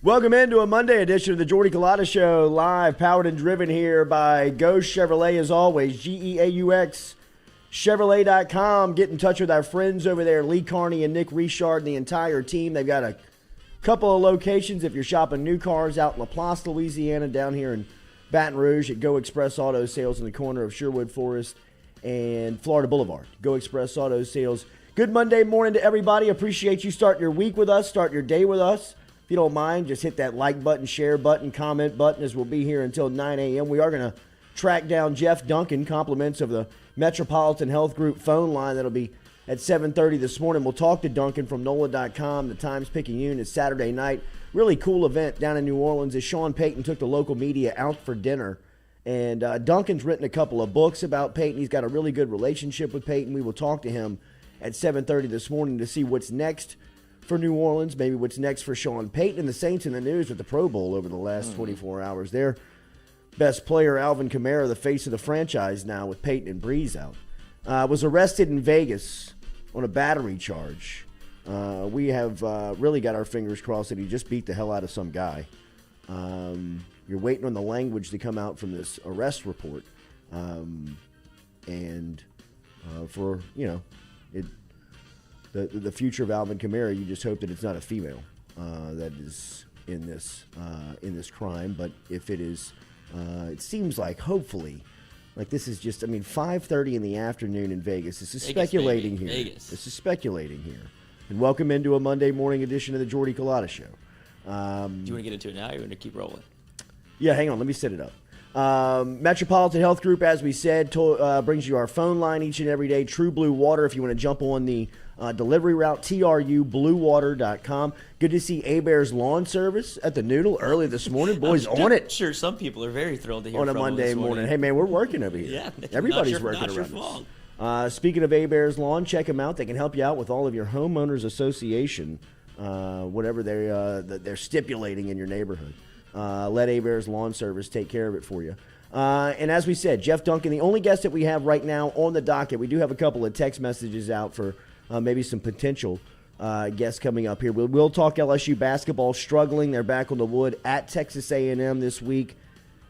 Welcome into a Monday edition of the Jordy Culotta Show, live, powered and driven here by Gaux Chevrolet, as always, G-E-A-U-X, Chevrolet.com. Get in touch with our friends over there, Lee Carney and Nick Richard and the entire team. They've got a couple of locations if you're shopping new cars out in LaPlace, Louisiana, down here in Baton Rouge at Go Express Auto Sales in the corner of Sherwood Forest and Florida Boulevard. Go Express Auto Sales. Good Monday morning to everybody. Appreciate you starting your week with us, starting your day with us. If you don't mind, just hit that like button, share button, comment button, as we'll be here until 9 a.m. We are going to track down Jeff Duncan, compliments of the Metropolitan Health Group phone line. That'll be at 7:30 this morning. We'll talk to Duncan from NOLA.com, the Times-Picayune. It's Saturday night. Really cool event down in New Orleans as Sean Payton took the local media out for dinner. And Duncan's written a couple of books about Payton. He's got a really good relationship with Payton. We will talk to him at 7:30 this morning to see what's next for New Orleans, maybe what's next for Sean Payton. And the Saints in the news with the Pro Bowl over the last 24 hours. Their best player, Alvin Kamara, the face of the franchise now with Payton and Breeze out, was arrested in Vegas on a battery charge. We have really got our fingers crossed that he just beat the hell out of some guy. You're waiting on the language to come out from this arrest report. For, you know, the future of Alvin Kamara, you just hope that it's not a female that is in this crime. But if it is, it seems like, hopefully, like this is just, 5:30 in the afternoon in Vegas. This is speculating here. Vegas. This is speculating here. And welcome into a Monday morning edition of the Jordy Culotta Show. Do you want to get into it now, or you want to keep rolling? Yeah, hang on. Let me set it up. Metropolitan Health Group, as we said, brings you our phone line each and every day. True Blue Water, if you want to jump on the delivery route, trubluewater.com. Good to see Hebert's Lawn Service at the Noodle early this morning. Boys on it. Sure, some people are very thrilled to hear on a from Monday morning. Hey, man, we're working over here. Yeah, everybody's working around us. Speaking of Hebert's Lawn, check them out. They can help you out with all of your homeowners association, whatever they're stipulating in your neighborhood. Let Hebert's Lawn Service take care of it for you. And as we said, Jeff Duncan, the only guest that we have right now on the docket. We do have a couple of text messages out for maybe some potential guests coming up here. We'll talk LSU basketball struggling. They're back on the wood at Texas A&M this week.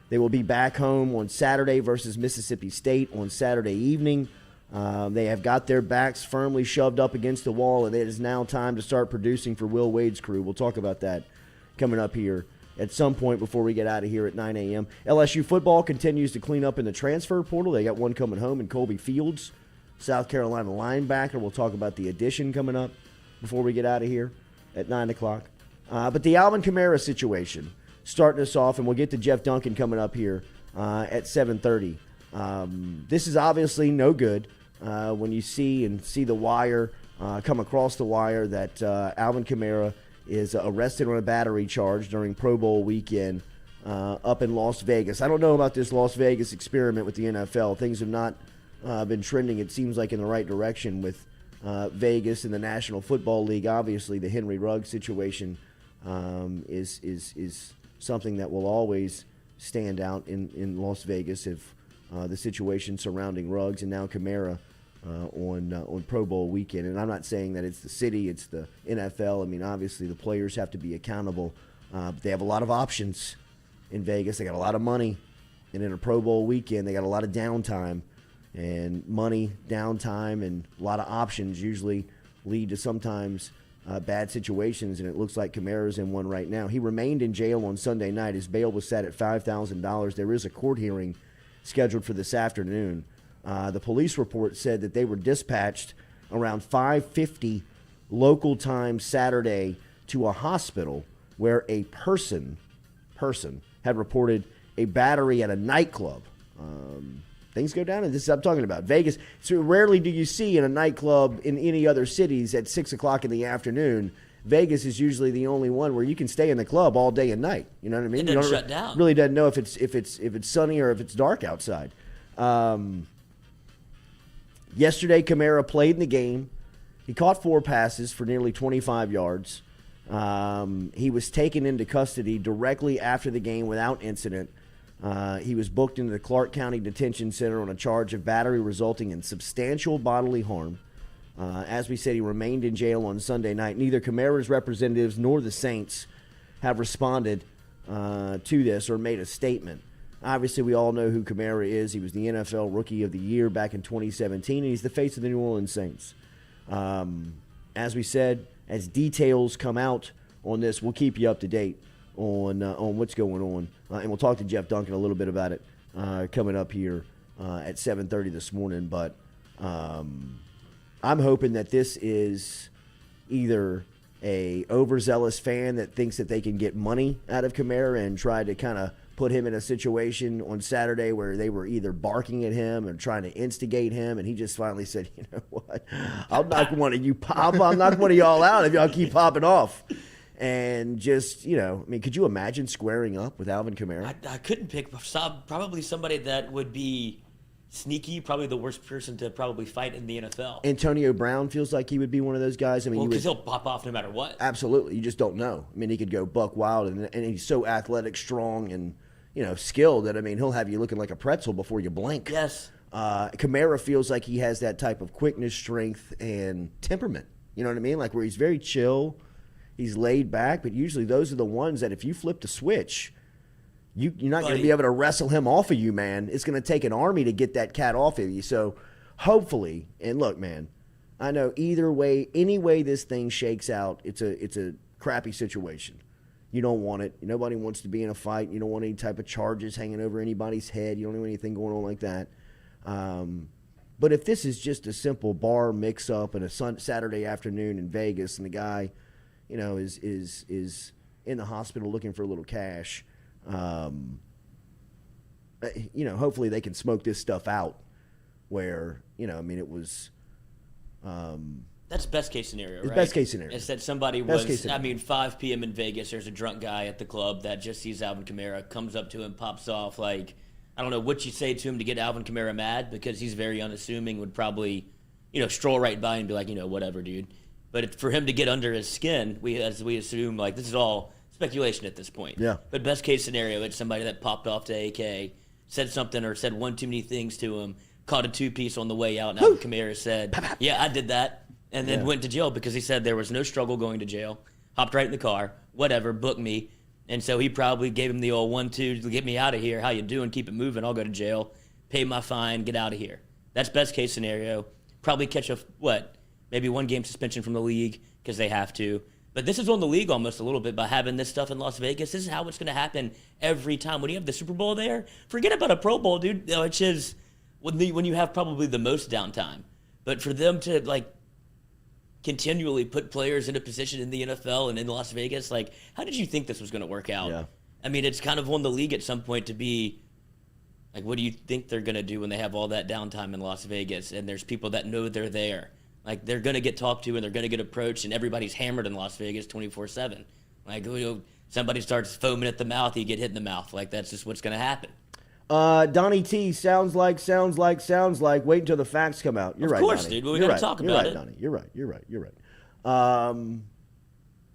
They will be back home on Saturday versus Mississippi State on Saturday evening. They have got their backs firmly shoved up against the wall, and it is now time to start producing for Will Wade's crew. We'll talk about that coming up here at some point before we get out of here at 9 a.m. LSU football continues to clean up in the transfer portal. They got one coming home in Colby Fields, South Carolina linebacker. We'll talk about the addition coming up before we get out of here at 9 o'clock. But the Alvin Kamara situation, starting us off, and we'll get to Jeff Duncan coming up here at 7:30. This is obviously no good when you see the wire come across the wire that Alvin Kamara is arrested on a battery charge during Pro Bowl weekend up in Las Vegas. I don't know about this Las Vegas experiment with the NFL. Things have not been trending, it seems like, in the right direction with Vegas and the National Football League. Obviously, the Henry Ruggs situation is something that will always stand out in Las Vegas if the situation surrounding Ruggs and now Kamara on Pro Bowl weekend. And I'm not saying that it's the city, it's the NFL. Obviously the players have to be accountable, but they have a lot of options in Vegas. They got a lot of money, and in a Pro Bowl weekend they got a lot of downtime, and money, downtime, and a lot of options usually lead to sometimes bad situations, and it looks like Kamara's in one right now. He remained in jail on Sunday night. His bail was set at $5,000. There is a court hearing scheduled for this afternoon. The police report said that they were dispatched around 5:50 local time Saturday to a hospital where a person had reported a battery at a nightclub. Things go down, and this is I'm talking about Vegas. So rarely do you see in a nightclub in any other cities at 6 o'clock in the afternoon. Vegas is usually the only one where you can stay in the club all day and night. You know what I mean? It doesn't shut down. Really doesn't know if it's sunny or if it's dark outside. Yesterday, Kamara played in the game. He caught 4 passes for nearly 25 yards. He was taken into custody directly after the game without incident. He was booked into the Clark County Detention Center on a charge of battery resulting in substantial bodily harm. As we said, he remained in jail on Sunday night. Neither Kamara's representatives nor the Saints have responded to this or made a statement. Obviously, we all know who Kamara is. He was the NFL Rookie of the Year back in 2017, and he's the face of the New Orleans Saints. As we said, as details come out on this, we'll keep you up to date on what's going on, and we'll talk to Jeff Duncan a little bit about it coming up here at 7:30 this morning. But I'm hoping that this is either a overzealous fan that thinks that they can get money out of Kamara and try to kind of put him in a situation on Saturday where they were either barking at him and trying to instigate him, and he just finally said, you know what, I'll knock one of y'all out if y'all keep popping off. And just, you know, I mean, could you imagine squaring up with Alvin Kamara? I couldn't pick probably somebody that would be sneaky, probably the worst person to probably fight in the NFL. Antonio Brown feels like he would be one of those guys. I mean, because he'll pop off no matter what. Absolutely. You just don't know. I mean, he could go buck wild, and he's so athletic, strong, and, you know, skilled that, I mean, he'll have you looking like a pretzel before you blink. Yes. Kamara feels like he has that type of quickness, strength, and temperament. You know what I mean? Like where he's very chill, he's laid back, but usually those are the ones that if you flip the switch, you're not going to be able to wrestle him off of you, man. It's going to take an army to get that cat off of you. So hopefully, and look, man, I know either way, any way this thing shakes out, it's a crappy situation. You don't want it. Nobody wants to be in a fight. You don't want any type of charges hanging over anybody's head. You don't want anything going on like that. But if this is just a simple bar mix-up and a Saturday afternoon in Vegas, and the guy, you know, is in the hospital looking for a little cash, you know, hopefully they can smoke this stuff out where, you know, I mean, it was that's best case scenario, right? Best case scenario. It's that somebody 5 p.m. in Vegas, there's a drunk guy at the club that just sees Alvin Kamara, comes up to him, pops off. Like, I don't know what you say to him to get Alvin Kamara mad, because he's very unassuming, would probably, you know, stroll right by and be like, you know, whatever, dude. But for him to get under his skin, as we assume, like, this is all speculation at this point. Yeah. But best case scenario, it's somebody that popped off to AK, said something or said one too many things to him, caught a two-piece on the way out, and Alvin Kamara said, yeah, I did that, and then went to jail because he said there was no struggle going to jail, hopped right in the car, whatever, book me. And so he probably gave him the old 1-2 to get me out of here. How you doing? Keep it moving. I'll go to jail, pay my fine, get out of here. That's best case scenario. Probably catch maybe 1 game suspension from the league because they have to. But this is on the league almost a little bit by having this stuff in Las Vegas. This is how it's going to happen every time. When you have the Super Bowl there, forget about a Pro Bowl, dude, which is when you have probably the most downtime. But for them to, like, continually put players in a position in the NFL and in Las Vegas, like, how did you think this was going to work out? Yeah. I mean, it's kind of on the league at some point to be, like, what do you think they're going to do when they have all that downtime in Las Vegas and there's people that know they're there? Like, they're going to get talked to and they're going to get approached, and everybody's hammered in Las Vegas 24/7. Like, you know, somebody starts foaming at the mouth, you get hit in the mouth. Like, that's just what's going to happen. Donnie T, sounds like. Wait until the facts come out. You're right, Donnie. Of course, dude. But we got to talk about it. Donnie. You're right.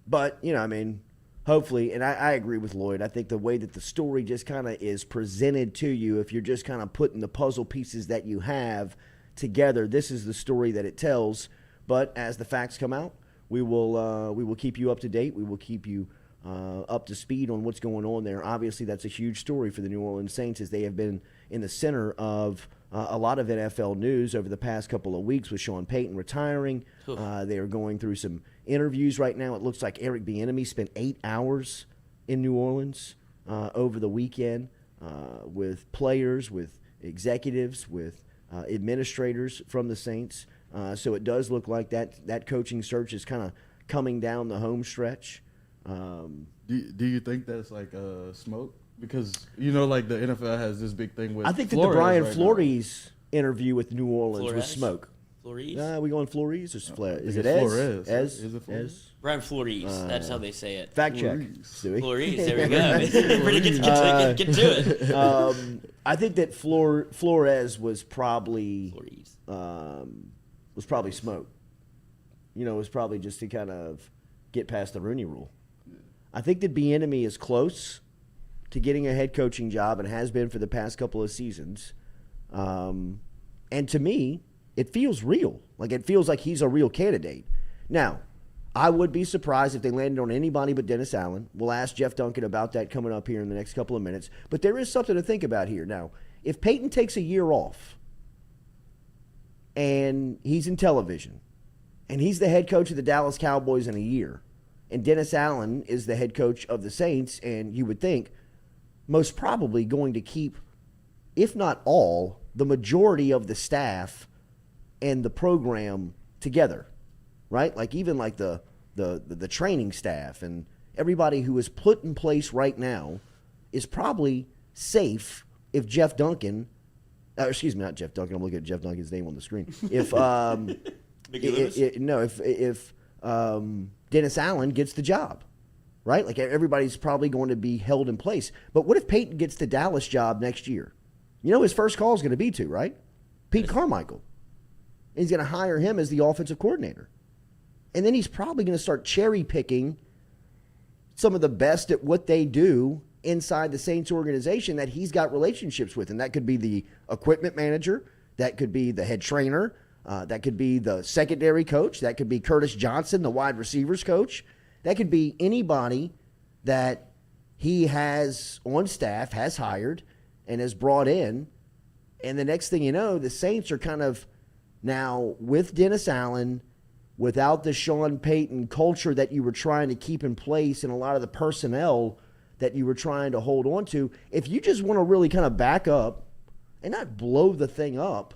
But, you know, I mean, hopefully, and I agree with Lloyd. I think the way that the story just kind of is presented to you, if you're just kind of putting the puzzle pieces that you have together, this is the story that it tells. But as the facts come out, we will keep you up to date. We will keep you up to speed on what's going on there. Obviously, that's a huge story for the New Orleans Saints, as they have been in the center of a lot of NFL news over the past couple of weeks with Sean Payton retiring. They are going through some interviews right now. It looks like Eric Bieniemy spent 8 hours in New Orleans over the weekend with players, with executives, with administrators from the Saints. So it does look like that coaching search is kind of coming down the home stretch. Do you think that's like smoke? Because, you know, like the NFL has this big thing with I think that Flores the Brian right Flores interview with New Orleans was smoke. Flores? We going Flores or Flores? Is it Flores? Ez? Is it Flores? Brian Flores. That's how they say it. Fact check. Flores. There we go. Pretty good to get to it. I think that Flores was probably smoke. You know, it was probably just to kind of get past the Rooney Rule. I think that Bieniemy is close to getting a head coaching job and has been for the past couple of seasons. And to me, it feels real. Like, it feels like he's a real candidate. Now, I would be surprised if they landed on anybody but Dennis Allen. We'll ask Jeff Duncan about that coming up here in the next couple of minutes. But there is something to think about here. Now, if Peyton takes a year off and he's in television and he's the head coach of the Dallas Cowboys in a year, and Dennis Allen is the head coach of the Saints, and you would think most probably going to keep, if not all, the majority of the staff and the program together, right? Like even like the training staff and everybody who is put in place right now is probably safe if Jeff Duncan, excuse me, not Jeff Duncan, I'm looking at Jeff Duncan's name on the screen. If if Dennis Allen gets the job, right? Like everybody's probably going to be held in place. But what if Peyton gets the Dallas job next year? You know his first call is going to be to, right? Pete Carmichael. And he's going to hire him as the offensive coordinator. And then he's probably going to start cherry picking some of the best at what they do inside the Saints organization that he's got relationships with. And that could be the equipment manager. That could be the head trainer. That could be the secondary coach. That could be Curtis Johnson, the wide receivers coach. That could be anybody that he has on staff, has hired, and has brought in. And the next thing you know, the Saints are kind of now with Dennis Allen, without the Sean Payton culture that you were trying to keep in place and a lot of the personnel that you were trying to hold on to. If you just want to really kind of back up and not blow the thing up,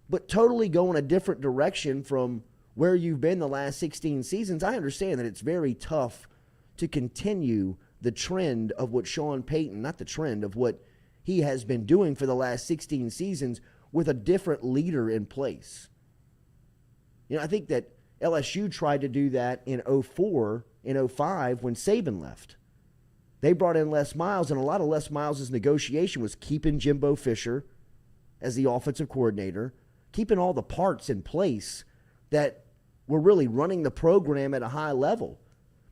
but totally go in a different direction from where you've been the last 16 seasons, I understand that it's very tough to continue the trend of what Sean Payton, not the trend of what he has been doing for the last 16 seasons with a different leader in place. You know, I think that LSU tried to do that in 04, in 05 when Saban left. They brought in Les Miles, and a lot of Les Miles' negotiation was keeping Jimbo Fisher as the offensive coordinator, keeping all the parts in place that were really running the program at a high level.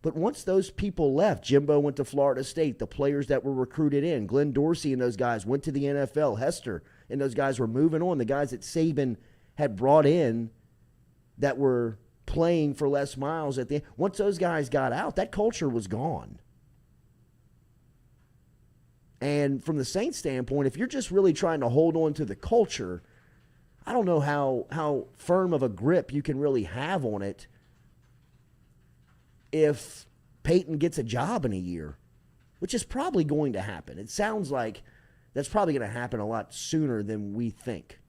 But once those people left, Jimbo went to Florida State, the players that were recruited in, Glenn Dorsey and those guys went to the NFL, Hester and those guys were moving on. The guys that Saban had brought in that were playing for Les Miles at the end, once those guys got out, that culture was gone. And from the Saints standpoint, if you're just really trying to hold on to the culture, I don't know how firm of a grip you can really have on it if Peyton gets a job in a year, which is probably going to happen. It sounds like that's probably going to happen a lot sooner than we think.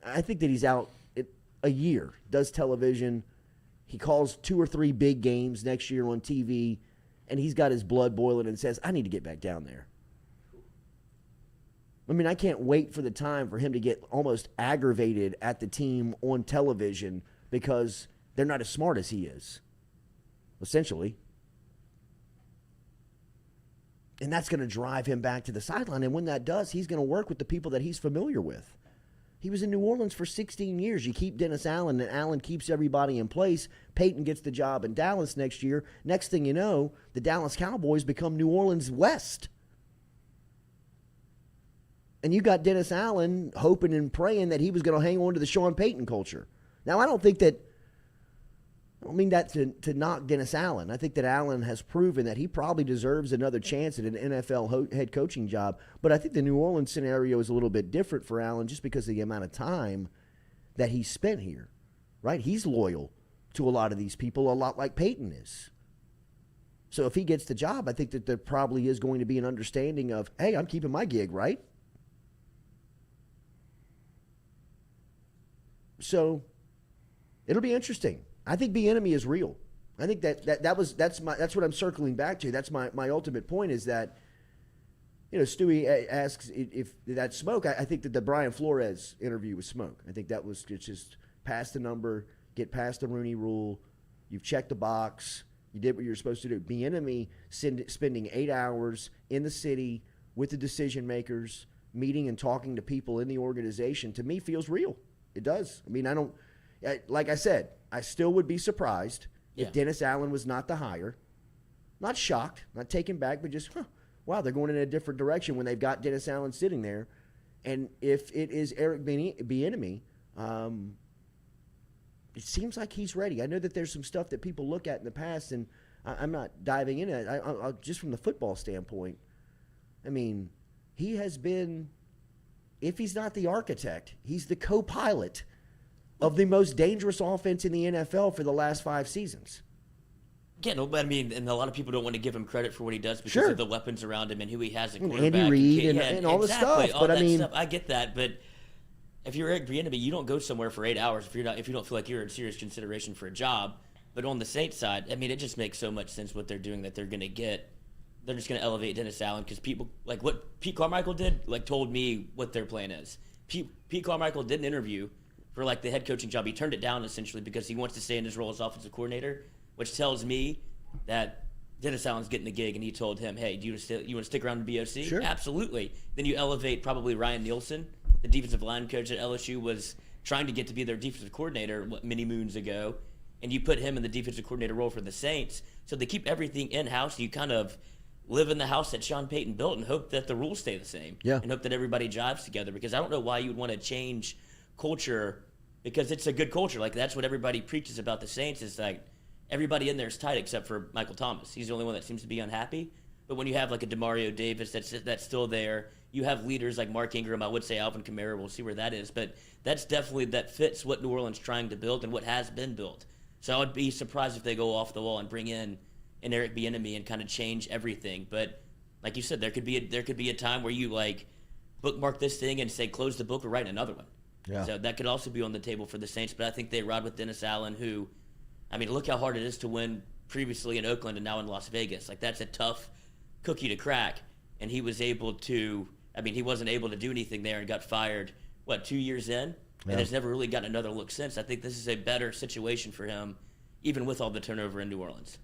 I think that he's out a year, does television. He calls 2 or 3 big games next year on TV, and he's got his blood boiling and says, I need to get back down there. I mean, I can't wait for the time for him to get almost aggravated at the team on television because they're not as smart as he is, essentially. And that's going to drive him back to the sideline. And when that does, he's going to work with the people that he's familiar with. He was in New Orleans for 16 years. You keep Dennis Allen, and Allen keeps everybody in place. Peyton gets the job in Dallas next year. Next thing you know, the Dallas Cowboys become New Orleans West. And you got Dennis Allen hoping and praying that he was going to hang on to the Sean Payton culture. Now, I don't mean that to knock Dennis Allen. I think that Allen has proven that he probably deserves another chance at an NFL head coaching job. But I think the New Orleans scenario is a little bit different for Allen just because of the amount of time that he spent here, right? He's loyal to a lot of these people, a lot like Peyton is. So if he gets the job, I think that there probably is going to be an understanding of, hey, I'm keeping my gig, right? So it'll be interesting. I think Bieniemy is real. I think that's what I'm circling back to. That's my ultimate point is that, you know, Stewie asks if that's smoke. I think that the Brian Flores interview was smoke. I think that was just pass the number, get past the Rooney Rule. You've checked the box. You did what you were supposed to do. Bieniemy spending 8 hours in the city with the decision makers, meeting and talking to people in the organization, to me feels real. It does. I mean, like I said, I still would be surprised if Dennis Allen was not the hire. Not shocked, not taken back, but just, wow, they're going in a different direction when they've got Dennis Allen sitting there. And if it is Eric Bieniemy, it seems like he's ready. I know that there's some stuff that people look at in the past, and I'm not diving into it. I just from the football standpoint, I mean, he has been, if he's not the architect, he's the co-pilot of the most dangerous offense in the NFL for the last 5 seasons. Yeah, no, but I mean, and a lot of people don't want to give him credit for what he does because Sure. of the weapons around him and who he has at And quarterback. Andy Reid and all exactly, the stuff. all But I that mean, stuff. I get that, but if you're Eric Bieniemy, you don't go somewhere for 8 hours if you don't feel like you're in serious consideration for a job. But on the Saints side, I mean, it just makes so much sense what they're doing, that they're going to get. They're just going to elevate Dennis Allen because people, like what Pete Carmichael did, like told me what their plan is. Pete Carmichael did an interview for like the head coaching job. He turned it down essentially because he wants to stay in his role as offensive coordinator, which tells me that Dennis Allen's getting the gig, and he told him, hey, do you want to stick around in BOC? Sure. Absolutely. Then you elevate probably Ryan Nielsen, the defensive line coach at LSU, was trying to get to be their defensive coordinator many moons ago, and you put him in the defensive coordinator role for the Saints. So they keep everything in-house. You kind of live in the house that Sean Payton built and hope that the rules stay the same. Yeah. And hope that everybody jives together, because I don't know why you would want to change culture, because it's a good culture. Like, that's what everybody preaches about the Saints, is like everybody in there is tight except for Michael Thomas. He's the only one that seems to be unhappy. But when you have like a Demario Davis that's still there, you have leaders like Mark Ingram. I would say Alvin Kamara. We'll see where that is, but that's definitely, that fits what New Orleans is trying to build and what has been built. So I would be surprised if they go off the wall and bring in an Eric Bieniemy and kind of change everything. But like you said, there could be a time where you like bookmark this thing and say close the book or write another one. Yeah. So that could also be on the table for the Saints. But I think they ride with Dennis Allen, who, I mean, look how hard it is to win previously in Oakland and now in Las Vegas. Like, that's a tough cookie to crack. And he was able to, I mean, he wasn't able to do anything there and got fired, 2 years in? Yeah. And has never really gotten another look since. I think this is a better situation for him, even with all the turnover in New Orleans.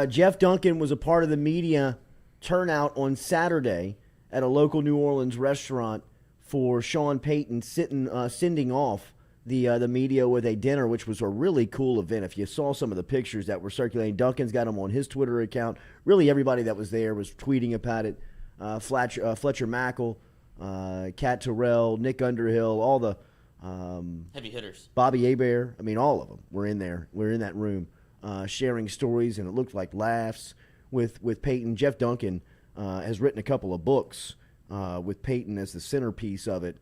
Jeff Duncan was a part of the media turnout on Saturday at a local New Orleans restaurant for Sean Payton sending off the media with a dinner, which was a really cool event. If you saw some of the pictures that were circulating, Duncan's got them on his Twitter account. Really, everybody that was there was tweeting about it. Fletcher Mackel, Kat Terrell, Nick Underhill, all the Heavy hitters. Bobby Hebert. I mean, all of them were in there. We're in that room sharing stories, and it looked like laughs with Payton. Jeff Duncan has written a couple of books with Payton as the centerpiece of it.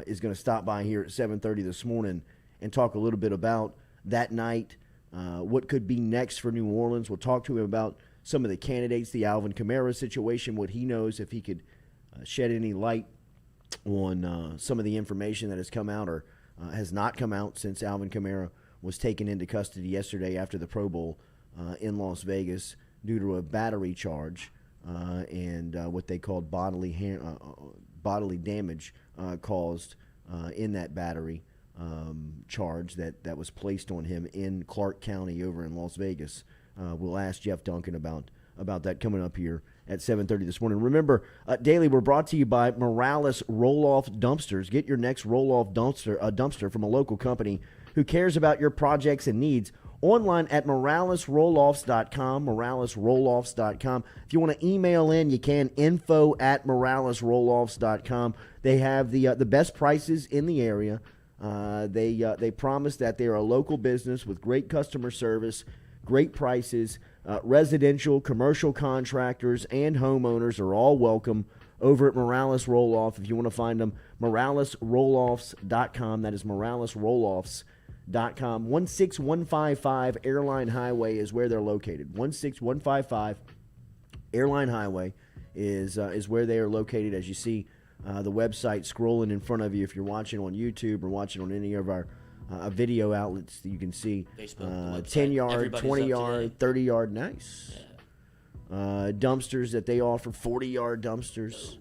Is going to stop by here at 7:30 this morning and talk a little bit about that night, what could be next for New Orleans. We'll talk to him about some of the candidates, the Alvin Kamara situation, what he knows, if he could shed any light on some of the information that has come out or has not come out since Alvin Kamara was taken into custody yesterday after the Pro Bowl in Las Vegas due to a battery charge and what they called bodily damage caused in that battery charge that was placed on him in Clark County over in Las Vegas. We'll ask Jeff Duncan about that coming up here at 7:30 this morning. Remember, Daily, we're brought to you by Morales Roll-Off Dumpsters. Get your next roll-off dumpster from a local company who cares about your projects and needs. Online at moralesrolloffs.com, moralesrolloffs.com. If you want to email in, you can, info@moralesrolloffs.com. They have the best prices in the area. They promise that they're a local business with great customer service, great prices. Residential, commercial contractors, and homeowners are all welcome over at Morales Roll-Off. If you want to find them, moralesrolloffs.com. That is moralesrolloffs.com. 16155 Airline Highway is where they're located. 16155 Airline Highway is where they are located. As you see the website scrolling in front of you, if you're watching on YouTube or watching on any of our video outlets, you can see 10-yard, 20-yard, 30-yard, nice. Yeah. Dumpsters that they offer, 40-yard dumpsters.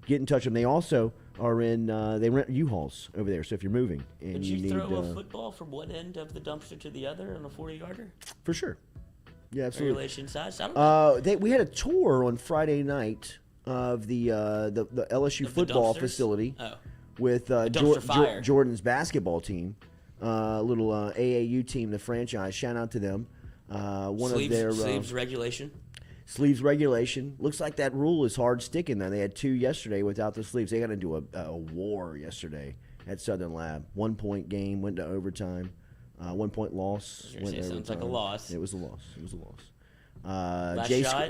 Get in touch with them. They also are in, they rent U-Hauls over there, so if you're moving and Could you you need throw a football from one end of the dumpster to the other on a 40-yarder? For sure. Yeah, absolutely. Regulation size? I don't know. We had a tour on Friday night of the LSU football facility. Oh. With Jordan's basketball team, little AAU team, the franchise. Shout out to them. Sleeves regulation. Sleeves regulation. Looks like that rule is hard sticking, though. They had 2 yesterday without the sleeves. They got into a war yesterday at Southern Lab. 1-point game, went to overtime. 1-point loss. Sounds like a loss. It was a loss.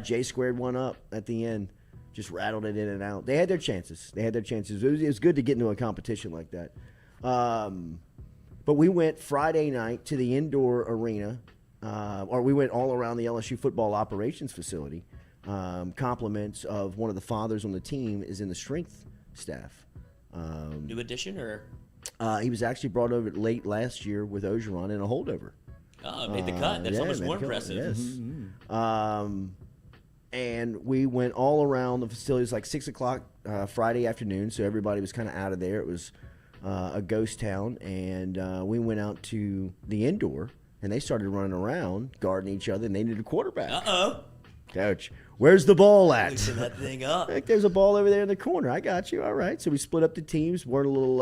Jay squared one up at the end. Just rattled it in and out. They had their chances. It was good to get into a competition like that. But we went Friday night to the indoor arena, or we went all around the LSU football operations facility. Compliments of one of the fathers on the team is in the strength staff. New addition, or? He was actually brought over late last year with Ogeron in a holdover. Oh, made the cut. That's almost more impressive. Yes. Mm-hmm. And we went all around the facilities like 6 o'clock Friday afternoon, so everybody was kind of out of there. It was a ghost town, and we went out to the indoor, and they started running around, guarding each other, and they needed a quarterback. Uh-oh. Coach, where's the ball at? Loosen that thing up. I think there's a ball over there in the corner. I got you. All right. So we split up the teams. We're a little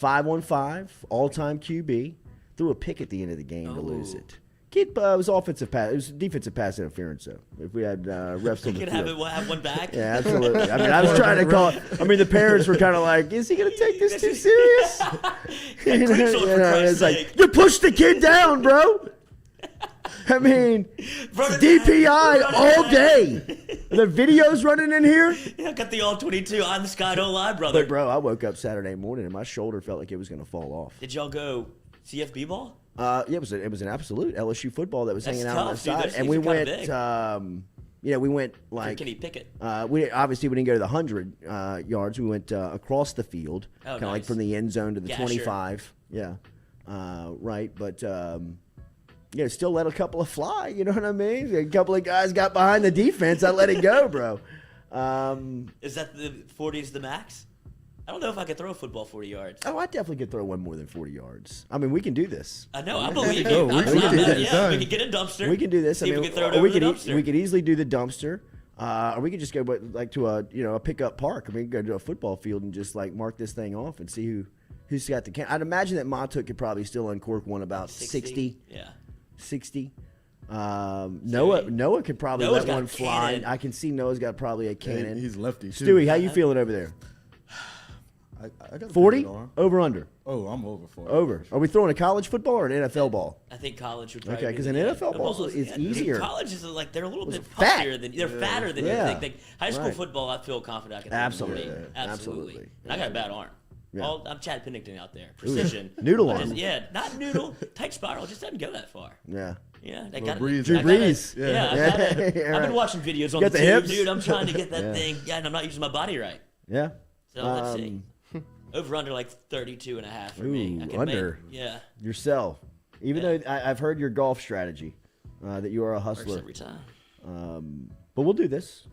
5-on-5, all-time QB. Threw a pick at the end of the game to lose it. Kid was offensive pass. It was defensive pass interference, though. If we had refs on the field. Have one back? Yeah, absolutely. I mean, I was trying to call it. I mean, the parents were kind of like, is he going to take this too serious? It's like, you pushed the kid down, bro. I mean, DPI all day. The video's running in here. Yeah, got the all-22 on the sky, don't lie, brother. But, bro, I woke up Saturday morning, and my shoulder felt like it was going to fall off. Did y'all go CFB ball? Yeah, it was an absolute LSU football that was hanging out on the side, dude, and we went. We went like Kenny Pickett. We didn't go to the 100 yards. We went across the field, kind of like from the end zone to the 25. Yeah, right. But still let a couple of fly. You know what I mean? A couple of guys got behind the defense. I let it go, bro. Is that the 40s the max? I don't know if I could throw a football 40 yards. Oh, I definitely could throw one more than 40 yards. I mean, we can do this. I know. I believe you. We We can get a dumpster. We can do this. See if we can throw it over the dumpster. We could easily do the dumpster. Or we could just go like to a pickup park. I mean, we could go to a football field and just like mark this thing off and see who's got the can. I'd imagine that Montook could probably still uncork one about 60. Yeah. 60. Noah could probably let one fly. Cannon. I can see Noah's got probably a cannon. He's lefty too. Stewie, how you feeling over there? I got 40? Over under? Oh, I'm over 40. Over. Are we throwing a college football or an NFL ball? I think college would probably Okay, because an NFL ball is easier. College is like they're a little bit fat. puffier than they're fatter than you think. High school football, I feel confident I can. Absolutely. And I got a bad arm. Yeah. I'm Chad Pennington out there. Precision. Noodle arm. Not noodle. Tight spiral. Just doesn't go that far. Yeah. Yeah, Drew Brees. I've been watching videos on the tube, dude. I'm trying to get that thing. Yeah, and I'm not using my body right. Yeah. So let's see. Over under like 32.5 for me. I can under. Yourself. Even though I've heard your golf strategy, that you are a hustler. Works every time. But we'll do this.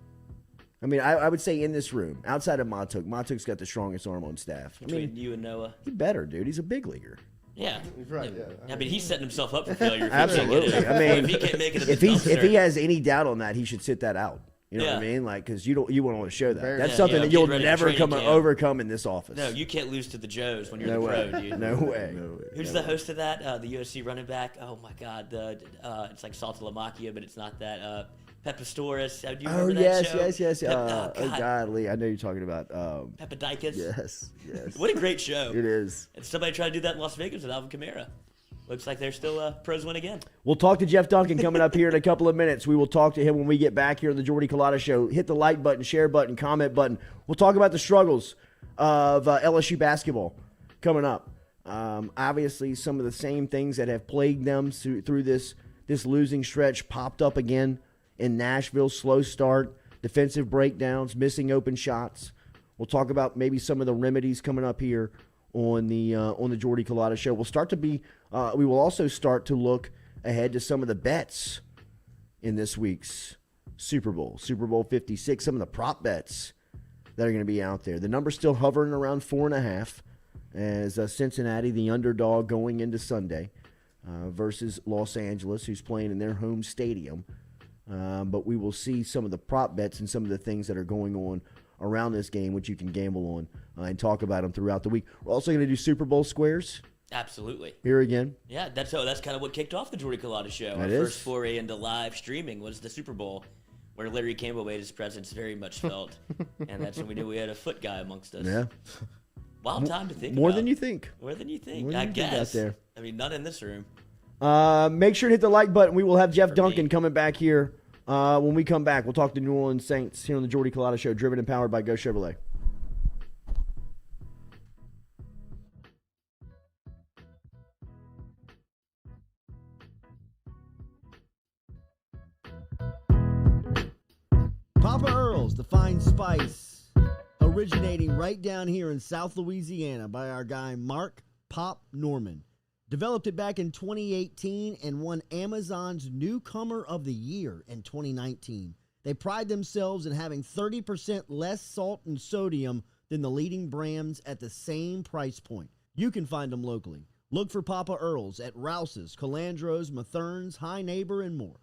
I mean, I would say in this room, outside of Montook, Montook's got the strongest arm on staff. Between you and Noah. He better, dude. He's a big leaguer. Yeah. He's right, yeah. I mean, he's setting himself up for failure. Absolutely. I mean, if he can't make it, if he has any doubt on that, he should sit that out. You know what I mean? Like, because you won't want to show that. That's something that you'll never overcome in this office. No, you can't lose to the Joes when you're the pro, dude. No way. Who's the host of that? The USC running back. Oh my God. It's like Saltalamacchia, but it's not that. Pepistouris. Do you remember that show? Yes. Oh God, Lee, I know you're talking about. Papadikis. Yes. What a great show. It is. And somebody tried to do that in Las Vegas with Alvin Kamara. Looks like they're still pros win again. We'll talk to Jeff Duncan coming up here in a couple of minutes. We will talk to him when we get back here on the Jordy Culotta Show. Hit the like button, share button, comment button. We'll talk about the struggles of LSU basketball coming up. Obviously, some of the same things that have plagued them through this losing stretch popped up again in Nashville. Slow start, defensive breakdowns, missing open shots. We'll talk about maybe some of the remedies coming up here on the Jordy Culotta Show. We will also start to look ahead to some of the bets in this week's Super Bowl 56, some of the prop bets that are going to be out there. The number's still hovering around 4.5 as Cincinnati, the underdog going into Sunday, versus Los Angeles, who's playing in their home stadium. But we will see some of the prop bets and some of the things that are going on around this game, which you can gamble on and talk about them throughout the week. We're also going to do Super Bowl squares. Absolutely. Here again. Yeah, that's kind of what kicked off the Jordy Culotta Show. Our first foray into live streaming was the Super Bowl, where Larry Campbell made his presence very much felt. And that's when we knew we had a foot guy amongst us. Yeah. Wild time to think More about. than you think. More than you think, More than I you think guess. out there. I mean, not in this room. Make sure to hit the like button. We will have Jeff For Duncan me. coming back here. When we come back, we'll talk to New Orleans Saints here on the Jordy Culotta Show, driven and powered by Go Chevrolet. Papa Earl's, the fine spice, originating right down here in South Louisiana by our guy Mark Pop Norman. Developed it back in 2018 and won Amazon's Newcomer of the Year in 2019. They pride themselves in having 30% less salt and sodium than the leading brands at the same price point. You can find them locally. Look for Papa Earl's at Rouse's, Calandro's, Mathern's, High Neighbor, and more.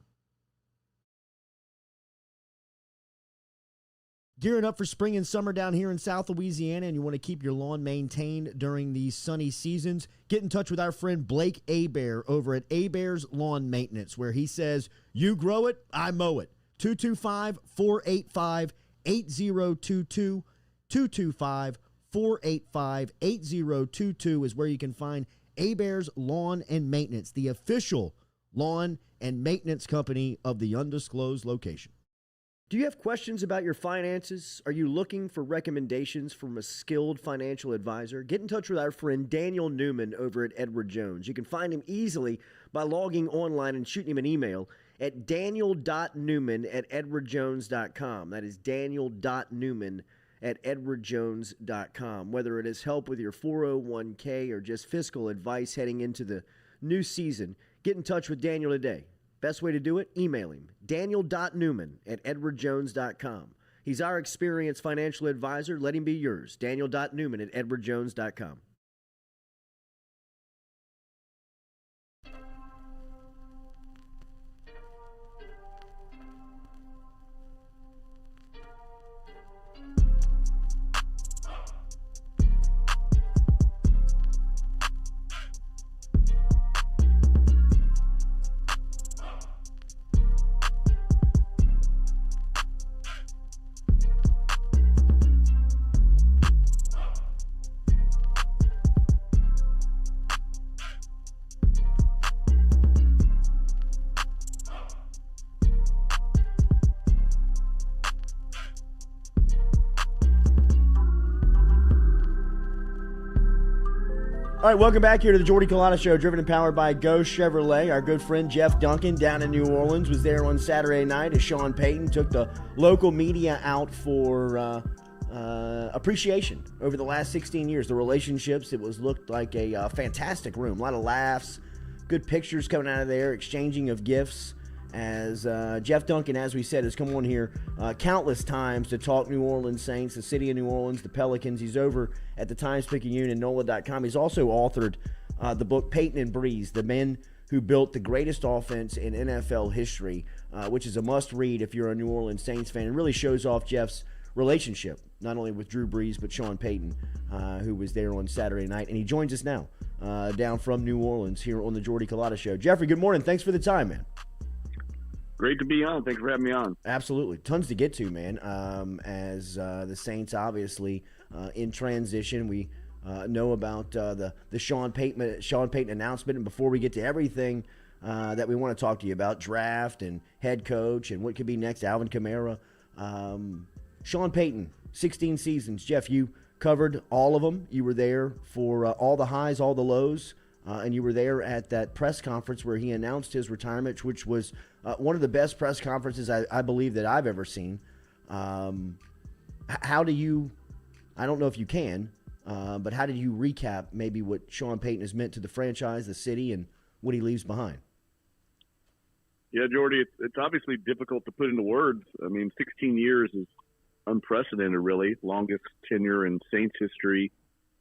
Gearing up for spring and summer down here in South Louisiana, and you want to keep your lawn maintained during these sunny seasons, get in touch with our friend Blake Abear over at Abear's Lawn Maintenance, where he says, you grow it, I mow it. 225-485-8022. 225-485-8022 is where you can find Abear's Lawn and Maintenance, the official lawn and maintenance company of the undisclosed location. Do you have questions about your finances? Are you looking for recommendations from a skilled financial advisor? Get in touch with our friend Daniel Newman over at Edward Jones. You can find him easily by logging online and shooting him an email at daniel.newman@edwardjones.com. That is daniel.newman@edwardjones.com. Whether it is help with your 401k or just fiscal advice heading into the new season, get in touch with Daniel today. Best way to do it? Email him, daniel.newman@edwardjones.com. He's our experienced financial advisor. Let him be yours, daniel.newman@edwardjones.com. All right, welcome back here to the Jordy Culotta Show, driven and powered by Go Chevrolet. Our good friend Jeff Duncan down in New Orleans was there on Saturday night as Sean Payton took the local media out for appreciation over the last 16 years. The relationships, it looked like a fantastic room. A lot of laughs, good pictures coming out of there, exchanging of gifts. As Jeff Duncan, as we said, has come on here countless times to talk New Orleans Saints, the city of New Orleans, the Pelicans. He's over at the Times-Picayune and NOLA.com. He's also authored the book Peyton and Breeze, The Men Who Built the Greatest Offense in NFL History, which is a must-read if you're a New Orleans Saints fan, and really shows off Jeff's relationship, not only with Drew Brees, but Sean Payton, who was there on Saturday night. And he joins us now down from New Orleans here on the Jordy Culotta Show. Jeffrey, good morning. Thanks for the time, man. Great to be on. Thanks for having me on. Absolutely. Tons to get to, man. As the Saints obviously in transition, we know about the Sean Payton announcement. And before we get to everything that we want to talk to you about, draft and head coach and what could be next, Alvin Kamara. Sean Payton, 16 seasons. Jeff, you covered all of them. You were there for all the highs, all the lows. And you were there at that press conference where he announced his retirement, which was one of the best press conferences I believe that I've ever seen. How do you, I don't know if you can, but how did you recap maybe what Sean Payton has meant to the franchise, the city, and what he leaves behind? Yeah, Jordy, it's obviously difficult to put into words. I mean, 16 years is unprecedented, really. Longest tenure in Saints history.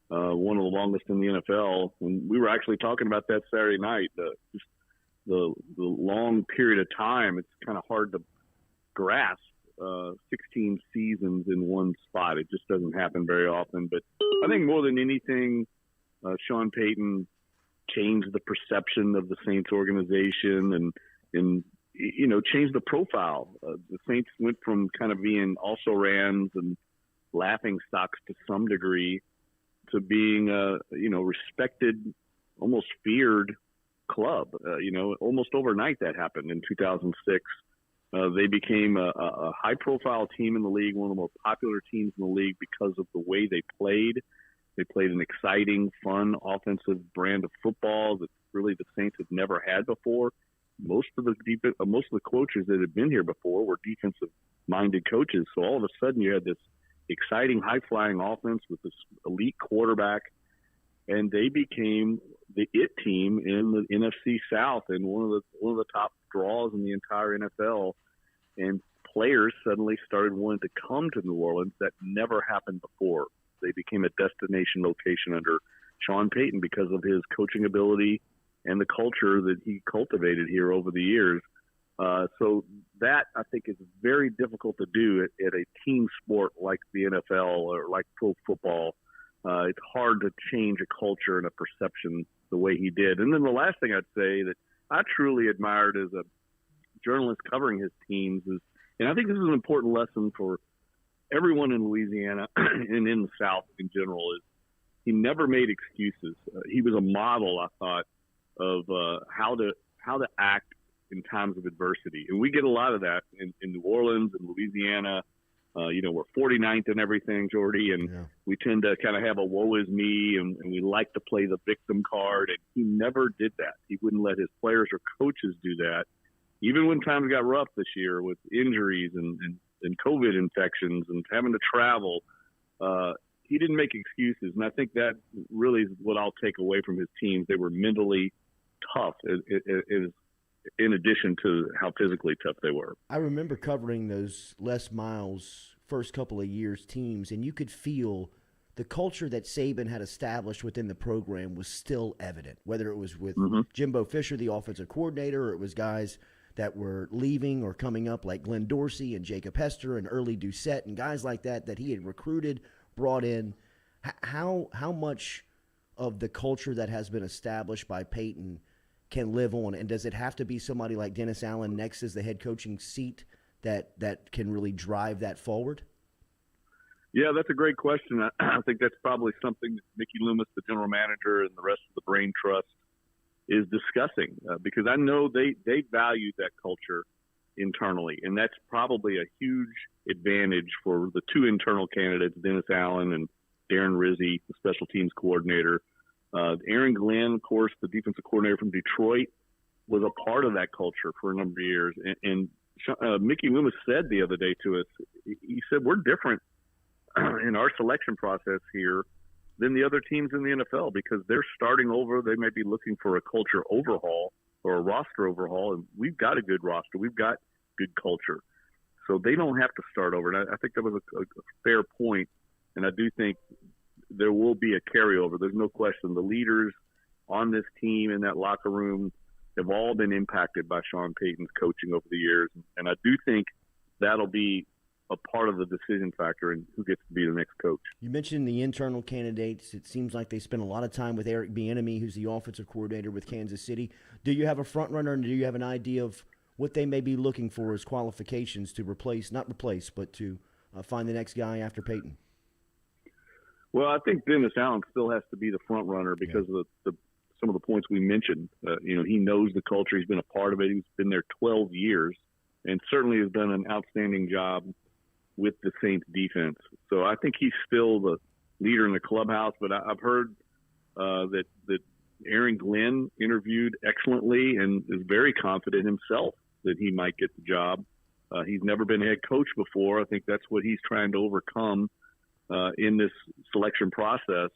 One of the longest in the NFL. And we were actually talking about that Saturday night, just the long period of time. It's kind of hard to grasp 16 seasons in one spot. It just doesn't happen very often. But I think more than anything, Sean Payton changed the perception of the Saints organization and changed the profile. The Saints went from kind of being also-rans and laughing stocks to some degree to being a, respected, almost feared club. Almost overnight that happened in 2006. They became a high-profile team in the league, one of the more popular teams in the league because of the way they played. They played an exciting, fun, offensive brand of football that really the Saints had never had before. Most of the coaches that had been here before were defensive-minded coaches. So all of a sudden, you had this exciting, high-flying offense with this elite quarterback, and they became the it team in the NFC South and one of the top draws in the entire NFL. And players suddenly started wanting to come to New Orleans. That never happened before. They became a destination location under Sean Payton because of his coaching ability and the culture that he cultivated here over the years. So that, I think, is very difficult to do at a team sport like the NFL or like pro football. It's hard to change a culture and a perception the way he did. And then the last thing I'd say that I truly admired as a journalist covering his teams is, and I think this is an important lesson for everyone in Louisiana and in the South in general, is he never made excuses. He was a model, I thought, of how to act in times of adversity. And we get a lot of that in New Orleans and Louisiana. We're 49th in everything, Jordy, and we tend to kind of have a woe is me, and we like to play the victim card. And he never did that. He wouldn't let his players or coaches do that. Even when times got rough this year with injuries and COVID infections and having to travel, he didn't make excuses. And I think that really is what I'll take away from his teams. They were mentally tough in addition to how physically tough they were. I remember covering those Les Miles first couple of years teams, and you could feel the culture that Saban had established within the program was still evident, whether it was with Jimbo Fisher, the offensive coordinator, or it was guys that were leaving or coming up like Glenn Dorsey and Jacob Hester and Early Doucette and guys like that he had recruited, brought in. How much of the culture that has been established by Peyton can live on, and does it have to be somebody like Dennis Allen next as the head coaching seat that can really drive that forward? Yeah, that's a great question. I think that's probably something that Mickey Loomis, the general manager, and the rest of the Brain Trust is discussing because I know they value that culture internally, and that's probably a huge advantage for the two internal candidates, Dennis Allen and Darren Rizzi, the special teams coordinator. Aaron Glenn, of course, the defensive coordinator from Detroit, was a part of that culture for a number of years. And Mickey Loomis said the other day to us, he said, we're different in our selection process here than the other teams in the NFL because they're starting over. They may be looking for a culture overhaul or a roster overhaul, and we've got a good roster. We've got good culture. So they don't have to start over. And I think that was a fair point, and I do think there will be a carryover. There's no question. The leaders on this team in that locker room have all been impacted by Sean Payton's coaching over the years. And I do think that'll be a part of the decision factor in who gets to be the next coach. You mentioned the internal candidates. It seems like they spent a lot of time with Eric Bieniemy, who's the offensive coordinator with Kansas City. Do you have a front runner, and do you have an idea of what they may be looking for as qualifications to but to find the next guy after Payton? Well, I think Dennis Allen still has to be the front runner because of some of the points we mentioned. He knows the culture. He's been a part of it. He's been there 12 years and certainly has done an outstanding job with the Saints defense. So I think he's still the leader in the clubhouse, but I've heard that Aaron Glenn interviewed excellently and is very confident himself that he might get the job. He's never been a head coach before. I think that's what he's trying to overcome in this selection process.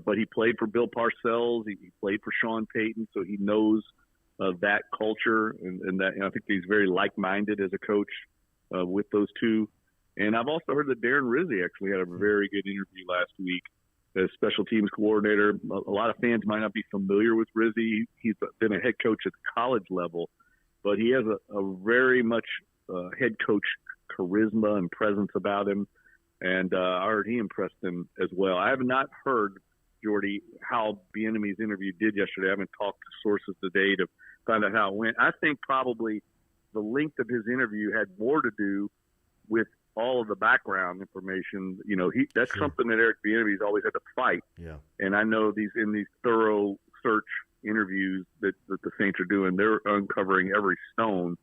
But he played for Bill Parcells. He played for Sean Payton, so he knows that culture. And I think he's very like-minded as a coach with those two. And I've also heard that Darren Rizzi actually had a very good interview last week as special teams coordinator. A lot of fans might not be familiar with Rizzi. He's been a head coach at the college level, but he has a very much head coach charisma and presence about him. And I heard he impressed them as well. I have not heard, Jordy, how Bieniemy's interview did yesterday. I haven't talked to sources today to find out how it went. I think probably the length of his interview had more to do with all of the background information. You know, that's something that Eric Bieniemy's always had to fight. Yeah. And I know these thorough search interviews that the Saints are doing, they're uncovering every stone.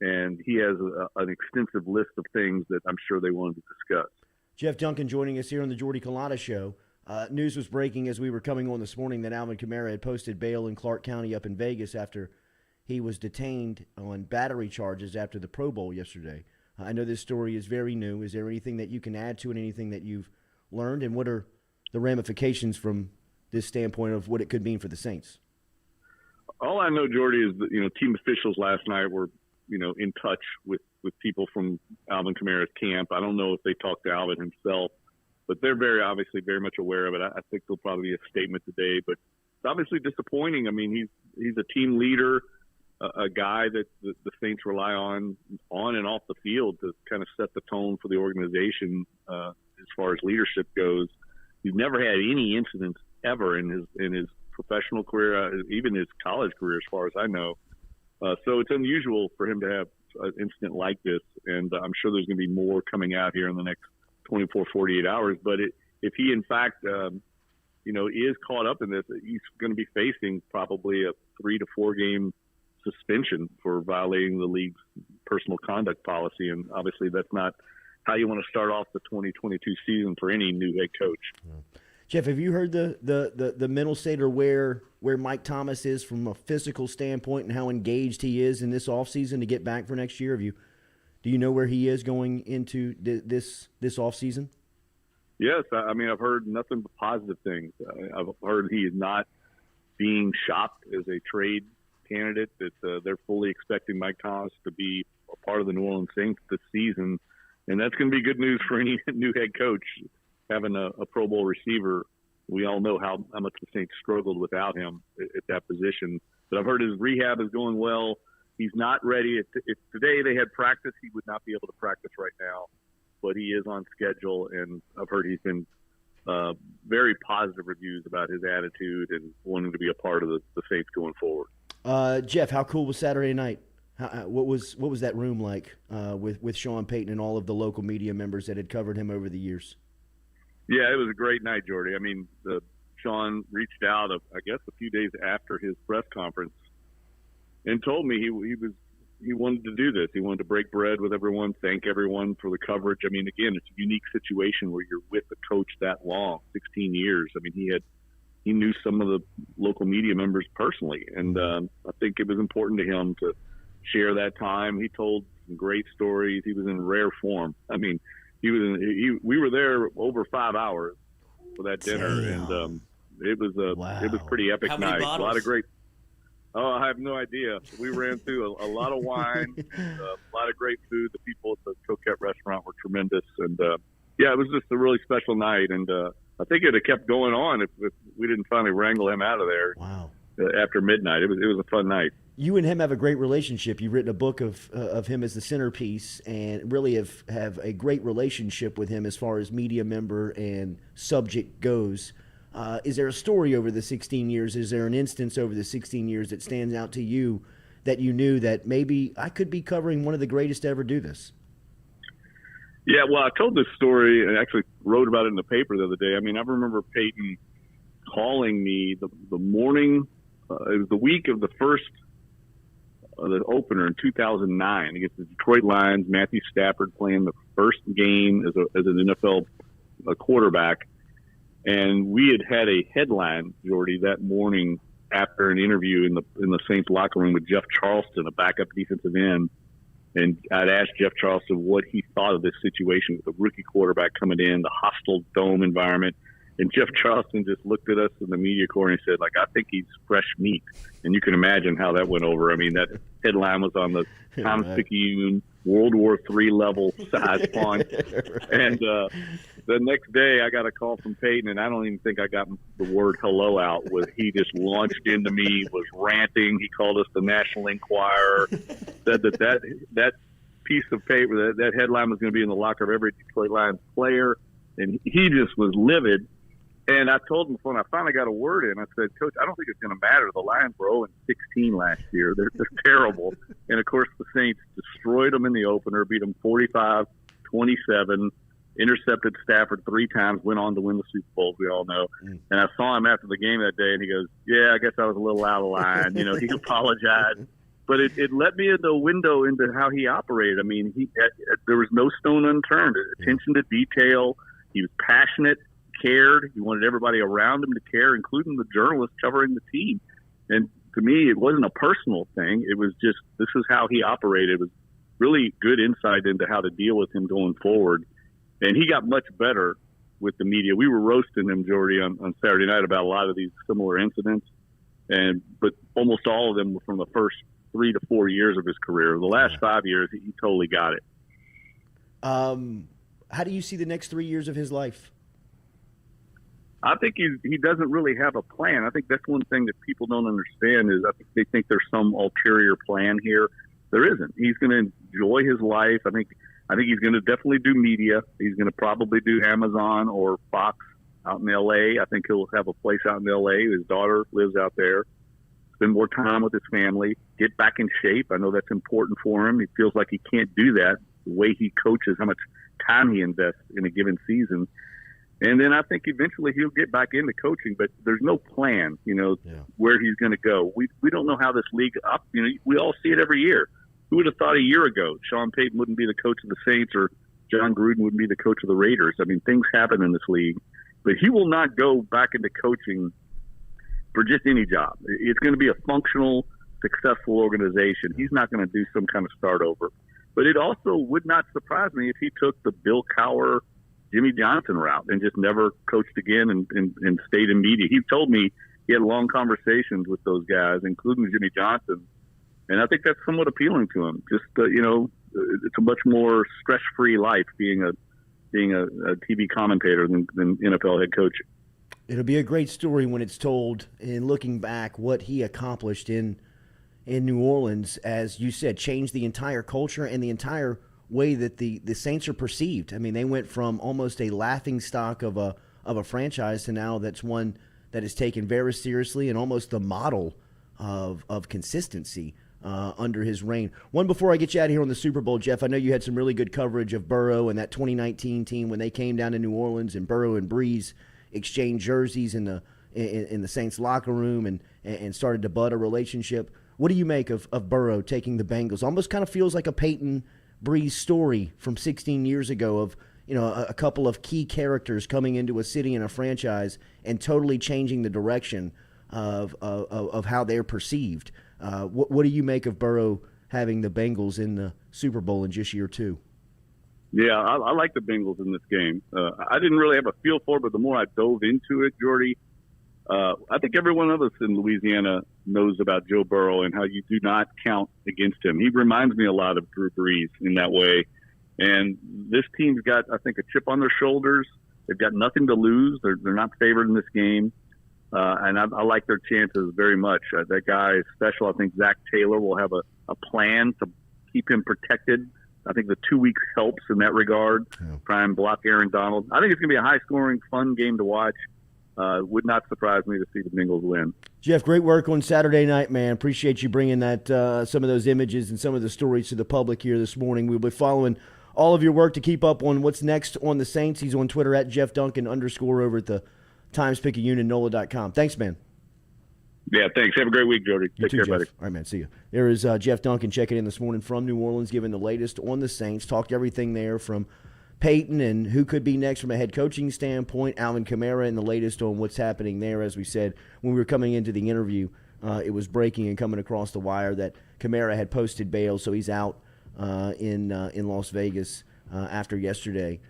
And he has an extensive list of things that I'm sure they wanted to discuss. Jeff Duncan joining us here on the Jordy Culotta Show. News was breaking as we were coming on this morning that Alvin Kamara had posted bail in Clark County up in Vegas after he was detained on battery charges after the Pro Bowl yesterday. I know this story is very new. Is there anything that you can add to it, anything that you've learned, and what are the ramifications from this standpoint of what it could mean for the Saints? All I know, Jordy, is that, team officials last night were, in touch with people from Alvin Kamara's camp. I don't know if they talked to Alvin himself, but they're obviously very much aware of it. I think there'll probably be a statement today, but it's obviously disappointing. I mean, he's a team leader, a guy that the Saints rely on and off the field to kind of set the tone for the organization as far as leadership goes. He's never had any incidents ever in his professional career, even his college career, as far as I know. So it's unusual for him to have an incident like this, and I'm sure there's going to be more coming out here in the next 24, 48 hours. But if he, in fact, is caught up in this, he's going to be facing probably a 3 to 4 game suspension for violating the league's personal conduct policy. And obviously that's not how you want to start off the 2022 season for any new head coach. Yeah. Jeff, have you heard the mental state or where Mike Thomas is from a physical standpoint and how engaged he is in this offseason to get back for next year? Do you know where he is going into this offseason? Yes. I mean, I've heard nothing but positive things. I've heard he is not being shopped as a trade candidate, that they're fully expecting Mike Thomas to be a part of the New Orleans Saints this season. And that's going to be good news for any new head coach. Having a Pro Bowl receiver, we all know how much the Saints struggled without him at that position. But I've heard his rehab is going well. He's not ready. If today they had practice, he would not be able to practice right now. But he is on schedule, and I've heard he's been very positive reviews about his attitude and wanting to be a part of the Saints going forward. Jeff, how cool was Saturday night? What was that room like with Sean Payton and all of the local media members that had covered him over the years? Yeah, it was a great night, Jordy. I mean, Sean reached out, I guess, a few days after his press conference and told me he wanted to do this. He wanted to break bread with everyone, thank everyone for the coverage. I mean, again, it's a unique situation where you're with a coach that long, 16 years. I mean, he knew some of the local media members personally, and I think it was important to him to share that time. He told some great stories. He was in rare form. I mean, we were there over 5 hours for that dinner. Damn. And it was a pretty epic night. Bottles? A lot of great. Oh, I have no idea. We ran through a lot of wine, a lot of great food. The people at the Coquette restaurant were tremendous, and it was just a really special night. And I think it'd have kept going on if we didn't finally wrangle him out of there. Wow. After midnight, it was a fun night. You and him have a great relationship. You've written a book of him as the centerpiece, and really have a great relationship with him as far as media member and subject goes. Is there a story over the 16 years? Is there an instance over the 16 years that stands out to you that you knew that maybe I could be covering one of the greatest to ever do this? Yeah, well, I told this story and actually wrote about it in the paper the other day. I mean, I remember Peyton calling me the morning. It was the week of the first the opener in 2009 against the Detroit Lions. Matthew Stafford playing the first game as an NFL quarterback. And we had a headline, Jordy, that morning after an interview in the Saints locker room with Jeff Charleston, a backup defensive end. And I'd asked Jeff Charleston what he thought of this situation with the rookie quarterback coming in, the hostile dome environment. And Jeff Charleston just looked at us in the media corps and said, I think he's fresh meat. And you can imagine how that went over. I mean, that headline was on the Tom-Picayune World War III level size font. Right. And the next day I got a call from Peyton, and I don't even think I got the word hello out. He just launched into me, was ranting. He called us the National Enquirer, said that piece of paper, that headline was going to be in the locker of every Detroit Lions player. And he just was livid. And I told him when I finally got a word in, I said, Coach, I don't think it's going to matter. The Lions were 0-16 last year. They're terrible. And, of course, the Saints destroyed them in the opener, beat them 45-27, intercepted Stafford 3 times, went on to win the Super Bowl, as we all know. And I saw him after the game that day, and he goes, yeah, I guess I was a little out of line. You know, he apologized. But it let me into a window into how he operated. I mean, there was no stone unturned. Attention to detail. He was passionate, cared. He wanted everybody around him to care, including the journalists covering the team. And to me, it wasn't a personal thing. It was just this is how he operated. It was really good insight into how to deal with him going forward. And he got much better with the media. We were roasting him, Jordy, on Saturday night about a lot of these similar incidents. But almost all of them were from the first 3 to 4 years of his career. The last 5 years, he totally got it. How do you see the next 3 years of his life? I think he doesn't really have a plan. I think that's one thing that people don't understand is I think they think there's some ulterior plan here. There isn't. He's going to enjoy his life. I think he's going to definitely do media. He's going to probably do Amazon or Fox out in L.A. I think he'll have a place out in L.A. His daughter lives out there. Spend more time with his family. Get back in shape. I know that's important for him. He feels like he can't do that. The way he coaches, how much time he invests in a given season. And then I think eventually he'll get back into coaching, but there's no plan, where he's going to go. We don't know how this league up. We all see it every year. Who would have thought a year ago Sean Payton wouldn't be the coach of the Saints or John Gruden wouldn't be the coach of the Raiders? I mean, things happen in this league, but he will not go back into coaching for just any job. It's going to be a functional, successful organization. He's not going to do some kind of start over. But it also would not surprise me if he took the Bill Cowher, Jimmy Johnson route and just never coached again and stayed in media. He told me he had long conversations with those guys, including Jimmy Johnson. And I think that's somewhat appealing to him. Just, it's a much more stress-free life being a TV commentator than NFL head coaching. It'll be a great story when it's told in looking back what he accomplished in New Orleans, as you said, changed the entire culture and the entire way that the Saints are perceived. I mean, they went from almost a laughingstock of a franchise to now that's one that is taken very seriously and almost the model of consistency under his reign. One before I get you out of here on the Super Bowl, Jeff, I know you had some really good coverage of Burrow and that 2019 team when they came down to New Orleans and Burrow and Breeze exchanged jerseys in the Saints locker room and started to bud a relationship. What do you make of Burrow taking the Bengals? Almost kind of feels like a Peyton Breeze story from 16 years ago of a couple of key characters coming into a city and a franchise and totally changing the direction of how they're perceived. What do you make of Burrow having the Bengals in the Super Bowl in just year 2? Yeah, I like the Bengals in this game. I didn't really have a feel for it, but the more I dove into it, Jordy, I think every one of us in Louisiana knows about Joe Burrow and how you do not count against him. He reminds me a lot of Drew Brees in that way. And this team's got, I think, a chip on their shoulders. They've got nothing to lose. They're not favored in this game. And I like their chances very much. That guy is special. I think Zach Taylor will have a plan to keep him protected. I think the 2 weeks helps in that regard. Try and block Aaron Donald. I think it's going to be a high-scoring, fun game to watch. Would not surprise me to see the Bengals win. Jeff, great work on Saturday night, man. Appreciate you bringing that some of those images and some of the stories to the public here this morning. We'll be following all of your work to keep up on what's next on the Saints. He's on Twitter at @JeffDuncan_ over at the TimesPicayune and NOLA.com. Thanks, man. Yeah, thanks. Have a great week, Jordy. Take care, buddy. All right, man. See you. There is Jeff Duncan checking in this morning from New Orleans, giving the latest on the Saints. Talked everything there from Peyton and who could be next from a head coaching standpoint, Alvin Kamara, and the latest on what's happening there. As we said, when we were coming into the interview, it was breaking and coming across the wire that Kamara had posted bail, so he's out in Las Vegas after yesterday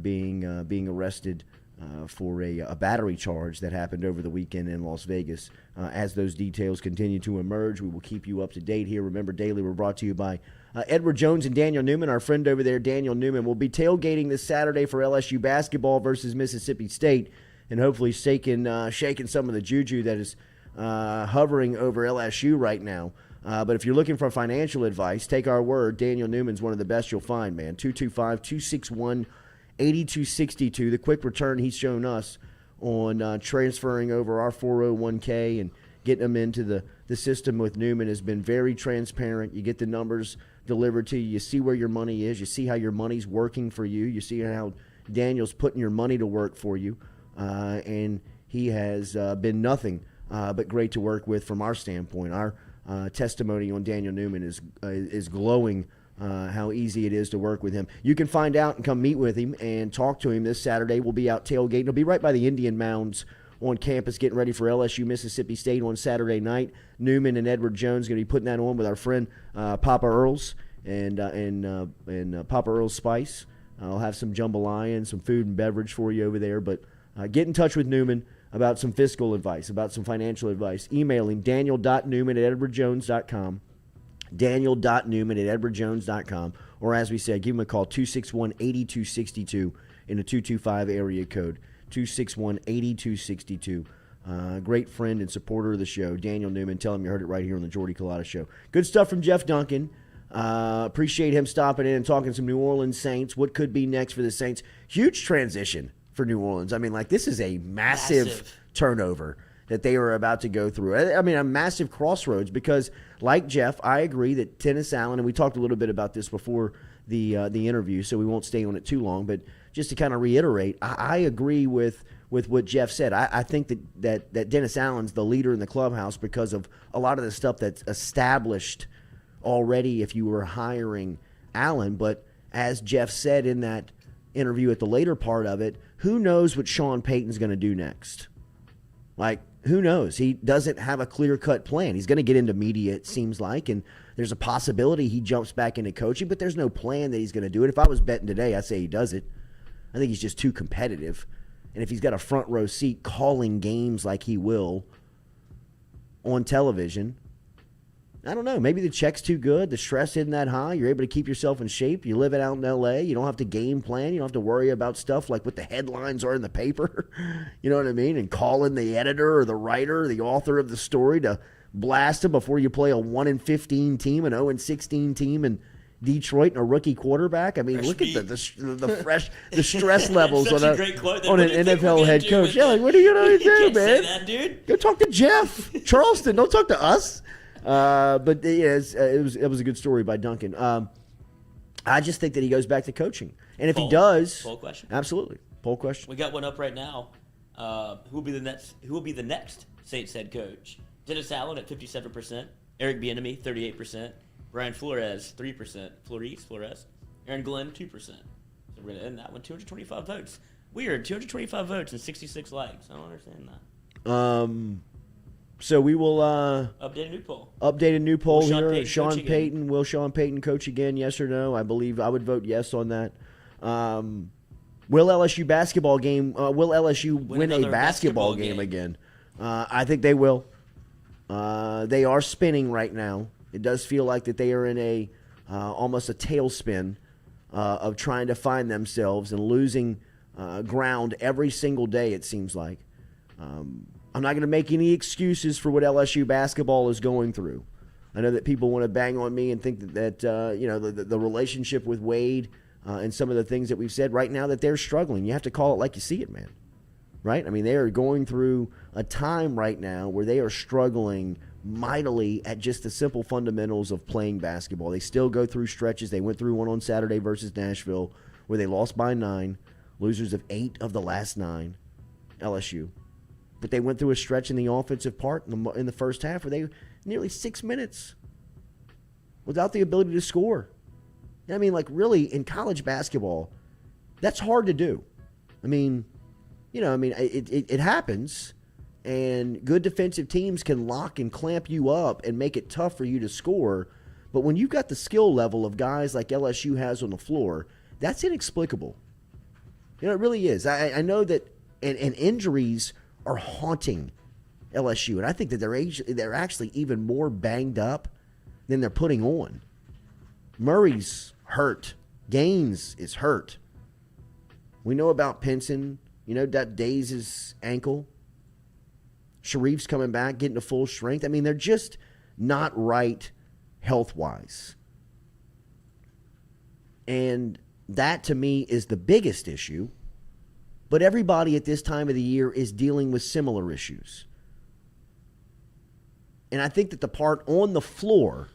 being arrested for a battery charge that happened over the weekend in Las Vegas. As those details continue to emerge, we will keep you up to date here. Remember, Daily, we're brought to you by Edward Jones and Daniel Newman. Our friend over there, Daniel Newman, will be tailgating this Saturday for LSU basketball versus Mississippi State, and hopefully shaking some of the juju that is hovering over LSU right now. But if you're looking for financial advice, take our word. Daniel Newman's one of the best you'll find, man. 225-261-8262. The quick return he's shown us on transferring over our 401k and getting them into the system with Newman has been very transparent. You get the numbers delivered to you. You see where your money is. You see how your money's working for you. You see how Daniel's putting your money to work for you. And he has been nothing but great to work with from our standpoint. Our testimony on Daniel Newman is glowing. How easy it is to work with him. You can find out and come meet with him and talk to him this Saturday. We'll be out tailgating. He'll be right by the Indian Mounds on campus getting ready for LSU Mississippi State on Saturday night. Newman and Edward Jones going to be putting that on with our friend Papa Earls and Papa Earls Spice. I'll have some jambalaya and some food and beverage for you over there. But get in touch with Newman about some fiscal advice, about some financial advice. Email him, daniel.newman@edwardjones.com. daniel.newman@edwardjones.com, or as we said, give him a call, 261-8262 in the 225 area code, 261-8262. Great friend and supporter of the show, Daniel Newman. Tell him you heard it right here on the Jordy Culotta Show. Good stuff from Jeff Duncan. Appreciate him stopping in and talking some New Orleans Saints. What could be next for the Saints? Huge transition for New Orleans. I mean, like, this is a massive turnover that they were about to go through. I mean, a massive crossroads because, like Jeff, I agree that Dennis Allen, and we talked a little bit about this before the interview, so we won't stay on it too long, but just to kind of reiterate, I agree with what Jeff said. I think that Dennis Allen's the leader in the clubhouse because of a lot of the stuff that's established already if you were hiring Allen. But as Jeff said in that interview at the later part of it, who knows what Sean Payton's going to do next? Like, who knows? He doesn't have a clear-cut plan. He's going to get into media, it seems like, and there's a possibility he jumps back into coaching, but there's no plan that he's going to do it. If I was betting today, I'd say he does it. I think he's just too competitive. And if he's got a front-row seat calling games like he will on television, I don't know. Maybe the check's too good. The stress isn't that high. You're able to keep yourself in shape. You live it out in L.A. You don't have to game plan. You don't have to worry about stuff like what the headlines are in the paper. You know what I mean? And calling the editor or the writer or the author of the story to blast them before you play a 1-15 team, an 0-16 team in Detroit and a rookie quarterback. I mean, look at the stress levels on an NFL head coach. Yeah, like, what are you going to do, man? Say that, dude. Go talk to Jeff Charleston. Don't talk to us. But yeah, it was a good story by Duncan. I just think that he goes back to coaching, and if he does, poll question, absolutely, poll question. We got one up right now. Who will be the next Saints head coach? Dennis Allen at 57%, Eric Bieniemy 38%, Brian Flores 3%, Flores, Aaron Glenn 2%. So we're gonna end that one 225 votes. Weird, 225 votes and 66 likes. I don't understand that. So we will update a new poll. Here. Sean Payton. Will Sean Payton coach again? Yes or no? I believe I would vote yes on that. Will LSU basketball game? Will LSU win a basketball game again? I think they will. They are spinning right now. It does feel like that they are in a almost a tailspin of trying to find themselves and losing ground every single day. It seems like. I'm not going to make any excuses for what LSU basketball is going through. I know that people want to bang on me and think that the relationship with Wade and some of the things that we've said right now, that they're struggling. You have to call it like you see it, man. Right? I mean, they are going through a time right now where they are struggling mightily at just the simple fundamentals of playing basketball. They still go through stretches. They went through one on Saturday versus Nashville where they lost by 9, losers of 8 of the last 9, LSU. But they went through a stretch in the offensive part in the first half where they nearly 6 minutes without the ability to score. I mean, like, really, in college basketball, that's hard to do. I mean, it happens, and good defensive teams can lock and clamp you up and make it tough for you to score. But when you've got the skill level of guys like LSU has on the floor, that's inexplicable. It really is. I know that, and injuries are haunting LSU, and I think that they're actually even more banged up than they're putting on. Murray's hurt. Gaines is hurt. We know about Pinson. That days his ankle. Sharif's coming back, getting to full strength. I mean, they're just not right health-wise. And that, to me, is the biggest issue. but everybody at this time of the year is dealing with similar issues. And I think that the part on the floor,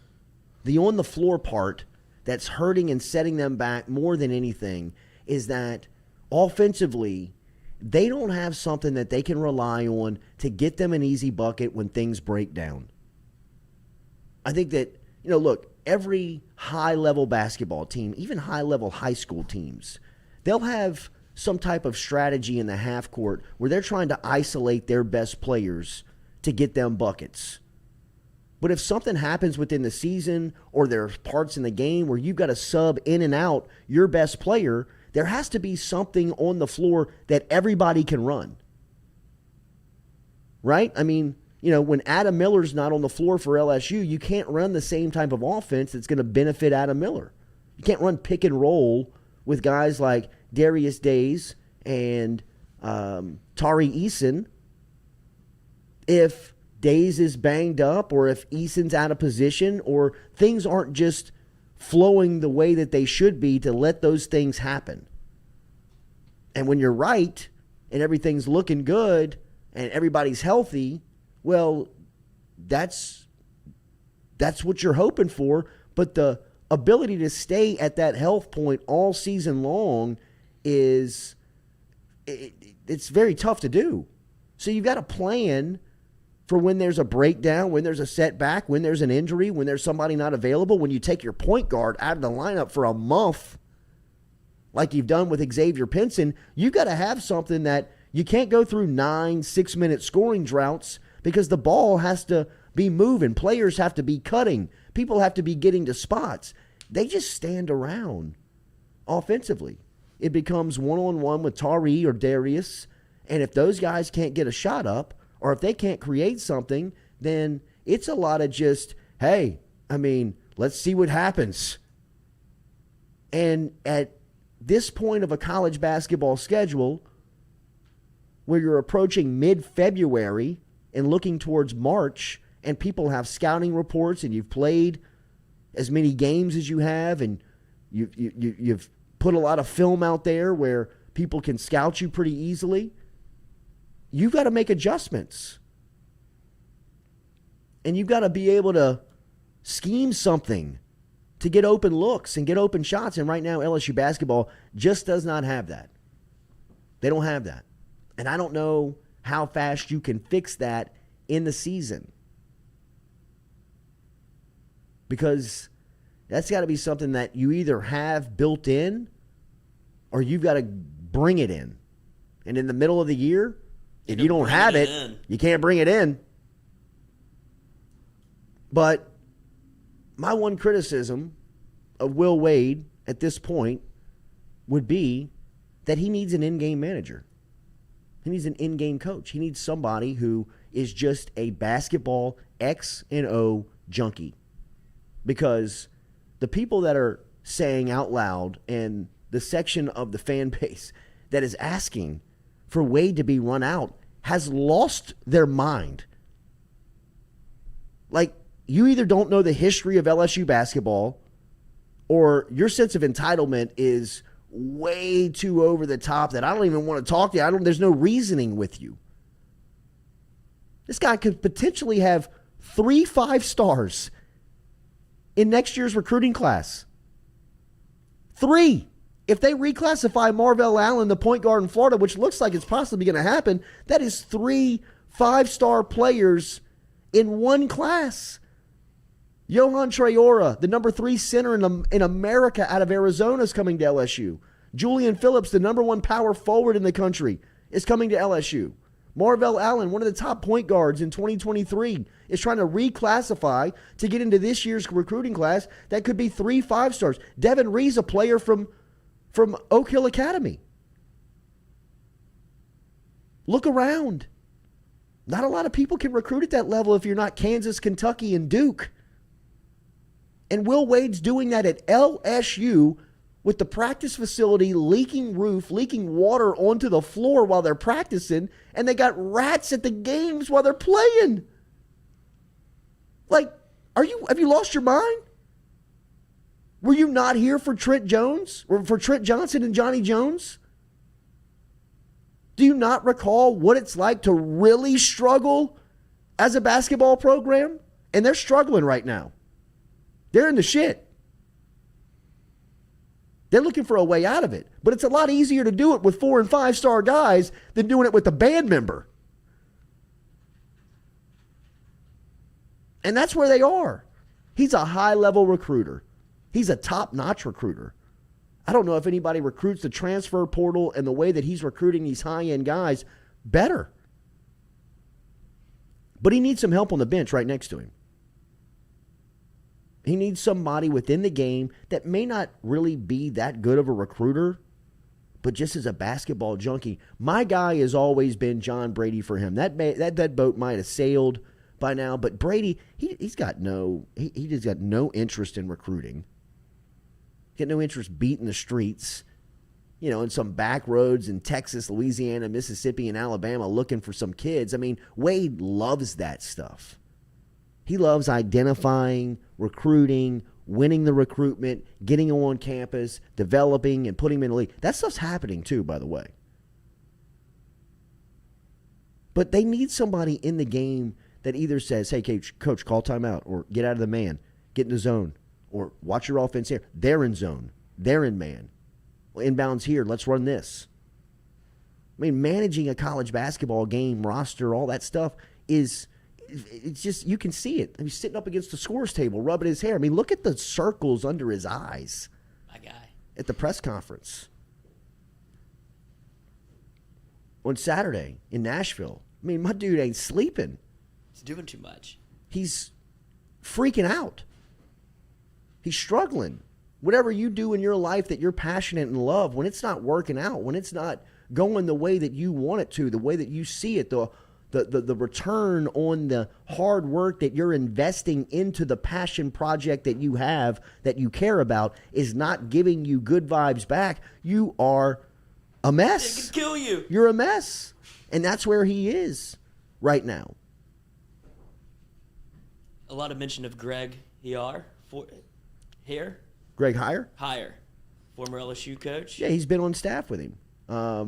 the on the floor part that's hurting and setting them back more than anything is that offensively, they don't have something that they can rely on to get them an easy bucket when things break down. I think that, look, every high-level basketball team, even high-level high school teams, they'll have some type of strategy in the half court where they're trying to isolate their best players to get them buckets. But if something happens within the season or there's parts in the game where you've got to sub in and out your best player, there has to be something on the floor that everybody can run. Right? I mean, when Adam Miller's not on the floor for LSU, you can't run the same type of offense that's going to benefit Adam Miller. You can't run pick and roll with guys like Darius Days and Tari Eason if Days is banged up or if Eason's out of position or things aren't just flowing the way that they should be to let those things happen. And when you're right and everything's looking good and everybody's healthy, well, that's what you're hoping for. But the ability to stay at that health point all season long it's very tough to do. So you've got a plan for when there's a breakdown, when there's a setback, when there's an injury, when there's somebody not available, when you take your point guard out of the lineup for a month, like you've done with Xavier Pinson, you've got to have something that you can't go through 9 6-minute scoring droughts because the ball has to be moving. Players have to be cutting. People have to be getting to spots. They just stand around offensively. It becomes one-on-one with Tari or Darius, and if those guys can't get a shot up, or if they can't create something, then it's a lot of just, hey, let's see what happens. And at this point of a college basketball schedule, where you're approaching mid-February and looking towards March, and people have scouting reports, and you've played as many games as you have, and you've put a lot of film out there where people can scout you pretty easily, you've got to make adjustments. And you've got to be able to scheme something to get open looks and get open shots. And right now, LSU basketball just does not have that. They don't have that. And I don't know how fast you can fix that in the season. Because that's got to be something that you either have built in or you've got to bring it in. And in the middle of the year, if you don't have it, you can't bring it in. But my one criticism of Will Wade at this point would be that he needs an in-game manager. He needs an in-game coach. He needs somebody who is just a basketball X and O junkie. Because the people that are saying out loud and the section of the fan base that is asking for Wade to be run out has lost their mind. Like, you either don't know the history of LSU basketball or your sense of entitlement is way too over the top that I don't even want to talk to you. There's no reasoning with you. This guy could potentially have 3 5-stars in next year's recruiting class. 3. If they reclassify Marvell Allen, the point guard in Florida, which looks like it's possibly going to happen, that is 3 5-star players in one class. Johan Traore, the number 3 center in America out of Arizona, is coming to LSU. Julian Phillips, the number 1 power forward in the country, is coming to LSU. Marvell Allen, one of the top point guards in 2023, is trying to reclassify to get into this year's recruiting class that could be 3 5-stars. Devin Reese, a player from Oak Hill Academy. Look around. Not a lot of people can recruit at that level if you're not Kansas, Kentucky, and Duke. And Will Wade's doing that at LSU with the practice facility leaking roof, leaking water onto the floor while they're practicing, and they got rats at the games while they're playing. Like, have you lost your mind? Were you not here for Trent Jones or for Trent Johnson and Johnny Jones? Do you not recall what it's like to really struggle as a basketball program? And they're struggling right now. They're in the shit. They're looking for a way out of it. But it's a lot easier to do it with 4- and 5-star guys than doing it with a band member. And that's where they are. He's a high-level recruiter. He's a top-notch recruiter. I don't know if anybody recruits the transfer portal and the way that he's recruiting these high-end guys better. But he needs some help on the bench right next to him. He needs somebody within the game that may not really be that good of a recruiter, but just as a basketball junkie. My guy has always been John Brady for him. That boat might have sailed by now, but Brady, he just got no interest in recruiting. He's got no interest beating the streets, in some back roads in Texas, Louisiana, Mississippi, and Alabama looking for some kids. I mean, Wade loves that stuff. He loves identifying, recruiting, winning the recruitment, getting them on campus, developing, and putting them in the league. That stuff's happening too, by the way. But they need somebody in the game that either says, hey, coach, call timeout, or get out of the man, get in the zone, or watch your offense here. They're in zone. They're in man. Well, inbounds here, let's run this. I mean, managing a college basketball game, roster, all that stuff it's just, you can see it. He's sitting up against the scores table, rubbing his hair. I mean, look at the circles under his eyes. My guy. At the press conference. On Saturday in Nashville. I mean, my dude ain't sleeping. He's doing too much. He's freaking out. He's struggling. Whatever you do in your life that you're passionate and love, when it's not working out, when it's not going the way that you want it to, the way that you see it, the return on the hard work that you're investing into the passion project that you have, that you care about, is not giving you good vibes back, you are a mess. It can kill you. You're a mess. And that's where he is right now. A lot of mention of Greg here. Greg Hire, former LSU coach. Yeah, he's been on staff with him.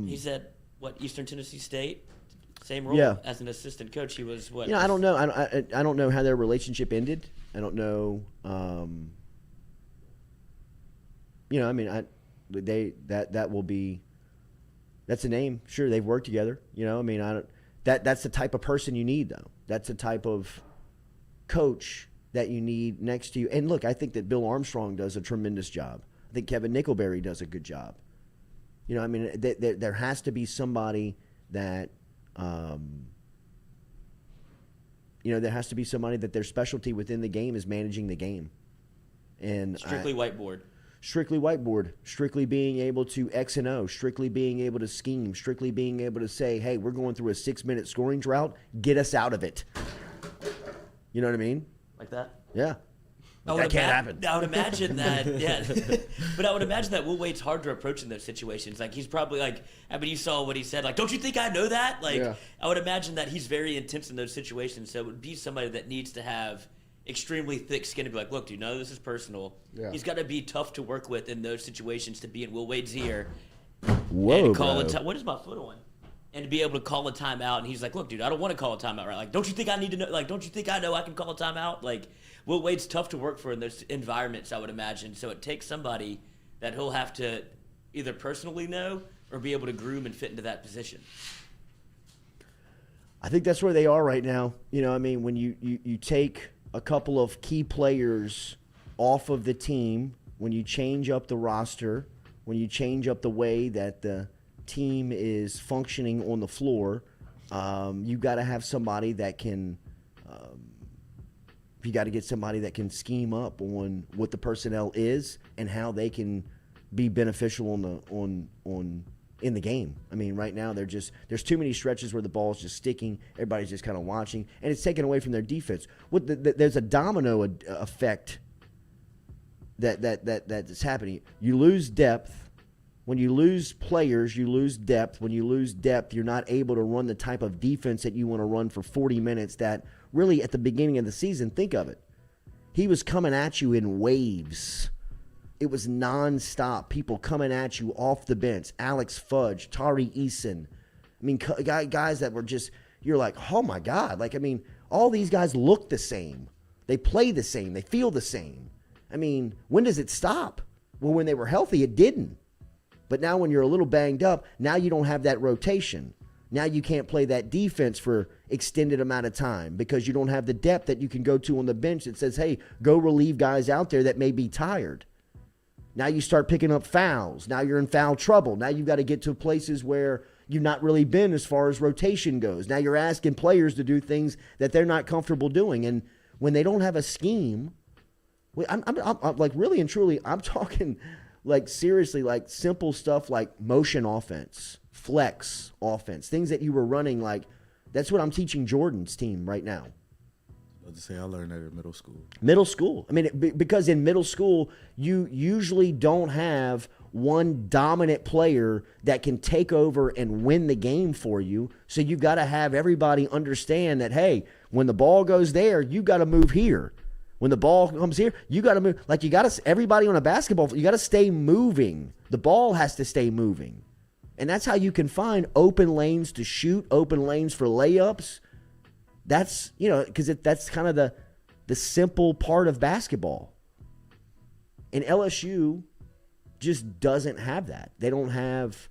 He's at Eastern Tennessee State, same role as an assistant coach. He was what? I don't know. I don't know how their relationship ended. I don't know. That will be. That's a name. Sure, they've worked together. That's the type of person you need, though. That's the type of coach that you need next to you. And look, I think that Bill Armstrong does a tremendous job. I think Kevin Nickelberry does a good job. There has to be somebody that, there has to be somebody that their specialty within the game is managing the game. And strictly whiteboard. Strictly whiteboard, strictly being able to X and O, strictly being able to scheme, strictly being able to say, hey, we're going through a 6-minute scoring drought. Get us out of it. You know what I mean? Like that? Yeah. That can't happen. I would imagine that, yeah. But I would imagine that Will Wade's hard to approach in those situations. Like, he's probably like, I mean, you saw what he said. Like, don't you think I know that? Like, yeah. I would imagine that he's very intense in those situations. So it would be somebody that needs to have extremely thick skin to be like, look, dude, no, this is personal. Yeah. He's got to be tough to work with in those situations to be in Will Wade's ear. Whoa, and call bro. what is my foot on? And to be able to call a timeout. And he's like, look, dude, I don't want to call a timeout, right? Like, don't you think I need to know? Like, don't you think I know I can call a timeout? Like, Will Wade's tough to work for in those environments, I would imagine. So it takes somebody that he'll have to either personally know or be able to groom and fit into that position. I think that's where they are right now. When you take a couple of key players off of the team, when you change up the roster, when you change up the way that the team is functioning on the floor, you got to have somebody that can you got to get somebody that can scheme up on what the personnel is and how they can be beneficial in the game. I mean, right now there's too many stretches where the ball's just sticking. Everybody's just kind of watching, and it's taken away from their defense. There's a domino effect that's happening. You lose depth. When you lose players, you lose depth. When you lose depth, you're not able to run the type of defense that you want to run for 40 minutes that really at the beginning of the season, think of it. He was coming at you in waves. It was nonstop. People coming at you off the bench. Alex Fudge, Tari Eason, I mean, guys that were just, you're like, oh my God. Like, I mean, all these guys look the same. They play the same. They feel the same. I mean, when does it stop? Well, when they were healthy, it didn't. But now when you're a little banged up, now you don't have that rotation. Now you can't play that defense for extended amount of time because you don't have the depth that you can go to on the bench that says, hey, go relieve guys out there that may be tired. Now you start picking up fouls. Now you're in foul trouble. Now you've got to get to places where you've not really been as far as rotation goes. Now you're asking players to do things that they're not comfortable doing. And when they don't have a scheme, I'm like really and truly, I'm talking like seriously, like simple stuff like motion offense, flex offense, things that you were running. Like that's what I'm teaching Jordan's team right now. I was to say I learned that in middle school. Middle school. I mean, because in middle school, you usually don't have one dominant player that can take over and win the game for you. So you've got to have everybody understand that, hey, when the ball goes there, you got to move here. When the ball comes here, you got to move. Like you got to, everybody on a basketball, you got to stay moving. The ball has to stay moving. And that's how you can find open lanes to shoot, open lanes for layups. That's, you know, because that's kind of the simple part of basketball. And LSU just doesn't have that. They don't have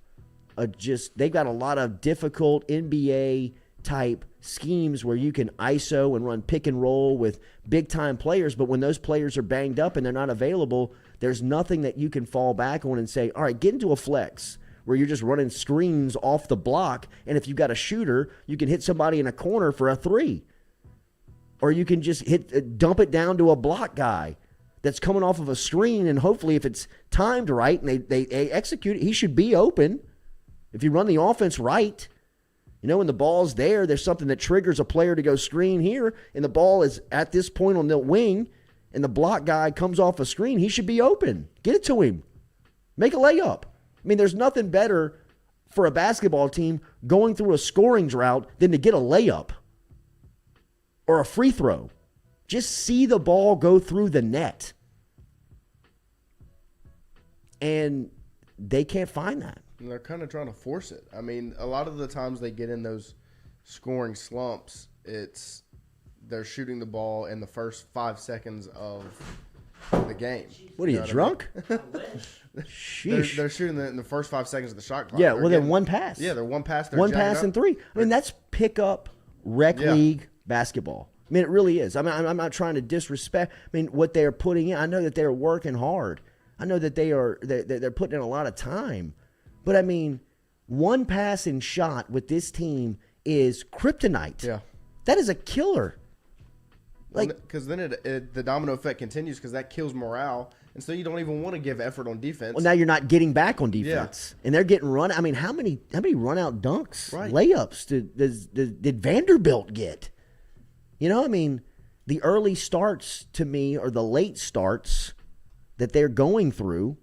they've got a lot of difficult NBA type schemes where you can ISO and run pick and roll with big time players. But when those players are banged up and they're not available, there's nothing that you can fall back on and say, all right, get into a flex where you're just running screens off the block. And if you've got a shooter, you can hit somebody in a corner for a three. Or you can just dump it down to a block guy that's coming off of a screen, and hopefully if it's timed right and they execute it, he should be open. If you run the offense right, you know, when the ball's there, there's something that triggers a player to go screen here, and the ball is at this point on the wing, and the block guy comes off a screen, he should be open. Get it to him. Make a layup. I mean, there's nothing better for a basketball team going through a scoring drought than to get a layup or a free throw. Just see the ball go through the net. And they can't find that. And they're kind of trying to force it. I mean, a lot of the times they get in those scoring slumps, they're shooting the ball in the first 5 seconds of the game. What are you, drunk? Sheesh. They're shooting in the first 5 seconds of the shot clock. Yeah, well, then one pass. Yeah, they're one pass. One pass and three. I mean, that's pickup rec league basketball. I mean, it really is. I mean, I'm not trying to disrespect. I mean, what they're putting in. I know that they're working hard. I know that they're putting in a lot of time. But, I mean, one pass and shot with this team is kryptonite. Yeah. That is a killer. Like, because then the domino effect continues because that kills morale. And so you don't even want to give effort on defense. Well, now you're not getting back on defense. Yeah. And they're getting run. I mean, how many run-out dunks, layups did Vanderbilt get? You know, I mean, the early starts to me or the late starts that they're going through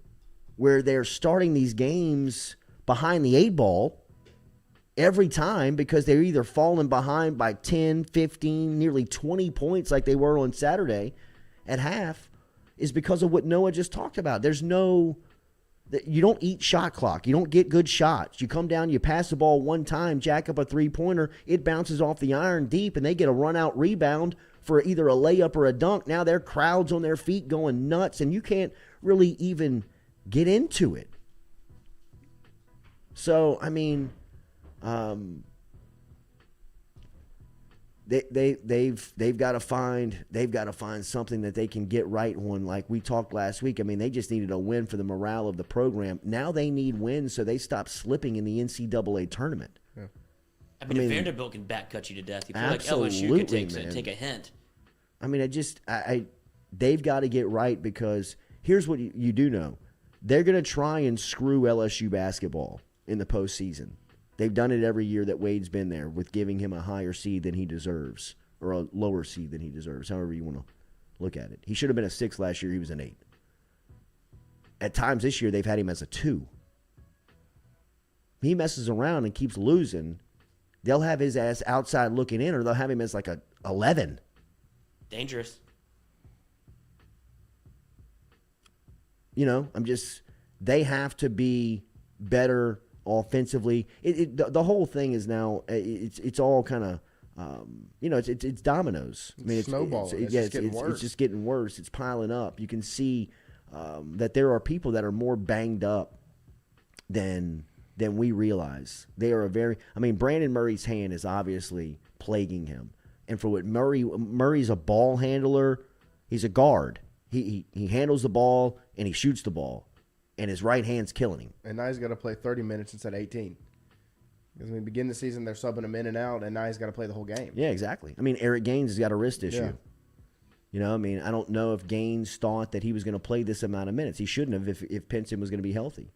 where they're starting these games behind the 8 ball every time because they're either falling behind by 10, 15, nearly 20 points like they were on Saturday at half is because of what Noah just talked about. You don't eat shot clock. You don't get good shots. You come down, you pass the ball one time, jack up a three-pointer, it bounces off the iron deep, and they get a run-out rebound for either a layup or a dunk. Now their crowd's on their feet going nuts, and you can't really even get into it. So, I mean, they've got to find something that they can get right on. Like we talked last week. I mean, they just needed a win for the morale of the program. Now they need wins so they stop slipping in the NCAA tournament. Yeah. I mean, if Vanderbilt can back cut you to death, you feel like LSU could take a hint. I mean, they've got to get right because here's what you do know. They're going to try and screw LSU basketball in the postseason. They've done it every year that Wade's been there with giving him a higher seed than he deserves or a lower seed than he deserves, however you want to look at it. He should have been a 6 last year. He was an 8. At times this year, they've had him as a 2. He messes around and keeps losing. They'll have his ass outside looking in, or they'll have him as like a 11. Dangerous. You know, they have to be better offensively. The whole thing is now it's all kind of it's dominoes. I mean, snowballing. It's just getting worse. It's piling up. You can see that there are people that are more banged up than we realize. They are Brandon Murray's hand is obviously plaguing him. And for what Murray's a ball handler, he's a guard. He handles the ball and he shoots the ball, and his right hand's killing him. And now he's got to play 30 minutes instead of 18. Because when we begin the season, they're subbing him in and out, and now he's got to play the whole game. Yeah, exactly. Eric Gaines has got a wrist issue. Yeah. I don't know if Gaines thought that he was going to play this amount of minutes. He shouldn't have if Pinson was going to be healthy.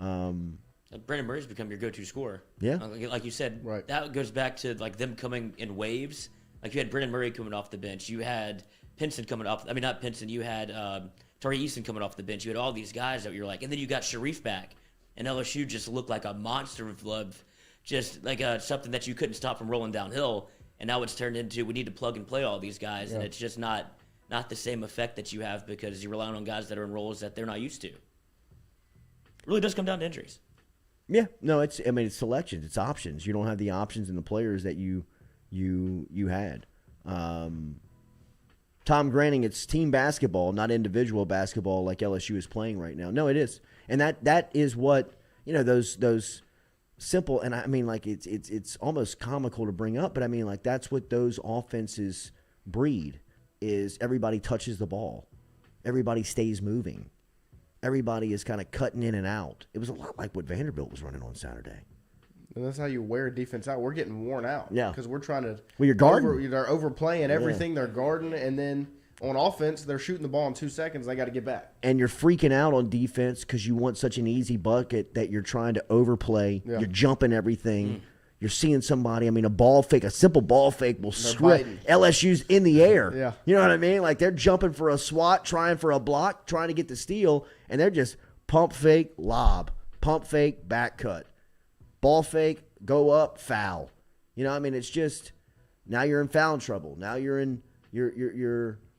Brandon Murray's become your go-to scorer. Yeah. Like you said, right. That goes back to like them coming in waves. Like you had Brandon Murray coming off the bench. You had Pinson coming off. I mean, not Pinson. You had Tari Eason coming off the bench. You had all these guys that you're like, and then you got Sharif back, and LSU just looked like a monster of love, just like something that you couldn't stop from rolling downhill. And now it's turned into we need to plug and play all these guys, and it's just not the same effect that you have because you're relying on guys that are in roles that they're not used to. It really does come down to injuries. Yeah, no, it's selections, it's options. You don't have the options and the players that you had. Tom Granting, it's team basketball, not individual basketball like LSU is playing right now. No, it is, and that is what those simple. And it's almost comical to bring up, but that's what those offenses breed. Is everybody touches the ball, everybody stays moving, everybody is kind of cutting in and out. It was a lot like what Vanderbilt was running on Saturday. And that's how you wear defense out. We're getting worn out. Yeah. Because we're trying to. Well, you're guarding. They're overplaying everything. They're guarding. And then on offense, they're shooting the ball in 2 seconds. They got to get back. And you're freaking out on defense because you want such an easy bucket that you're trying to overplay. Yeah. You're jumping everything. You're seeing somebody. A ball fake, a simple ball fake will strip. LSU's in the air. Yeah. You know what I mean? Like they're jumping for a swat, trying for a block, trying to get the steal, and they're just pump fake, lob. Pump fake, back cut. Ball fake, go up, foul. It's just now you're in foul trouble. Now you're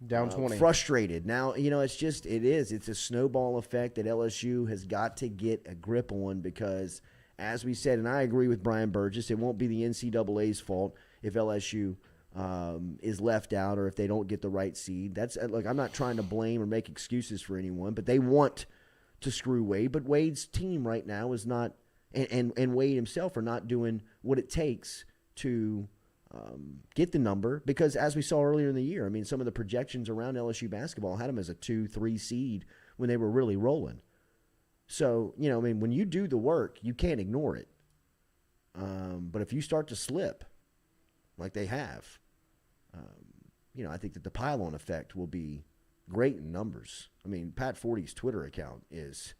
down 20. Frustrated. Now, it's a snowball effect that LSU has got to get a grip on because, as we said, and I agree with Brian Burgess, it won't be the NCAA's fault if LSU is left out or if they don't get the right seed. I'm not trying to blame or make excuses for anyone, but they want to screw Wade. But Wade's team right now is not. And Wade himself are not doing what it takes to get the number because, as we saw earlier in the year, some of the projections around LSU basketball had them as a 2-3 seed when they were really rolling. So, when you do the work, you can't ignore it. But if you start to slip like they have, I think that the pile-on effect will be great in numbers. Pat Forty's Twitter account is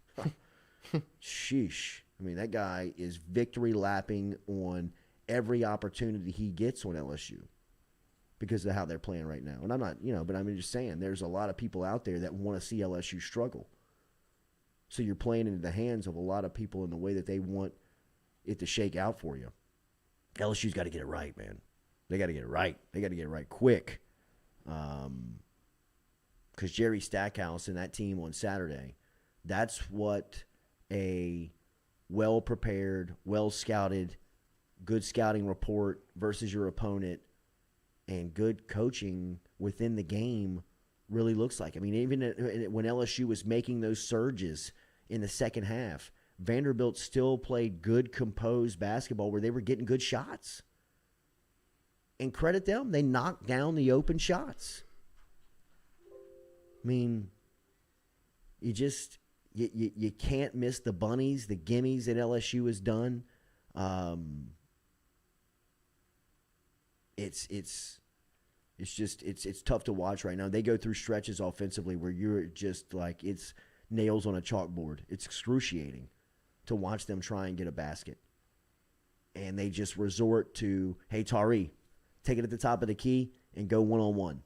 sheesh. That guy is victory lapping on every opportunity he gets on LSU because of how they're playing right now. And I'm not, but I'm just saying there's a lot of people out there that want to see LSU struggle. So you're playing into the hands of a lot of people in the way that they want it to shake out for you. LSU's got to get it right, man. They got to get it right. They got to get it right quick. Because Jerry Stackhouse and that team on Saturday, that's what a well-prepared, well-scouted, good scouting report versus your opponent and good coaching within the game really looks like. Even when LSU was making those surges in the second half, Vanderbilt still played good, composed basketball where they were getting good shots. And credit them, they knocked down the open shots. You can't miss the bunnies, the gimmies that LSU has done. It's tough to watch right now. They go through stretches offensively where you're just like it's nails on a chalkboard. It's excruciating to watch them try and get a basket. And they just resort to, hey, Tari, take it at the top of the key and go one-on-one.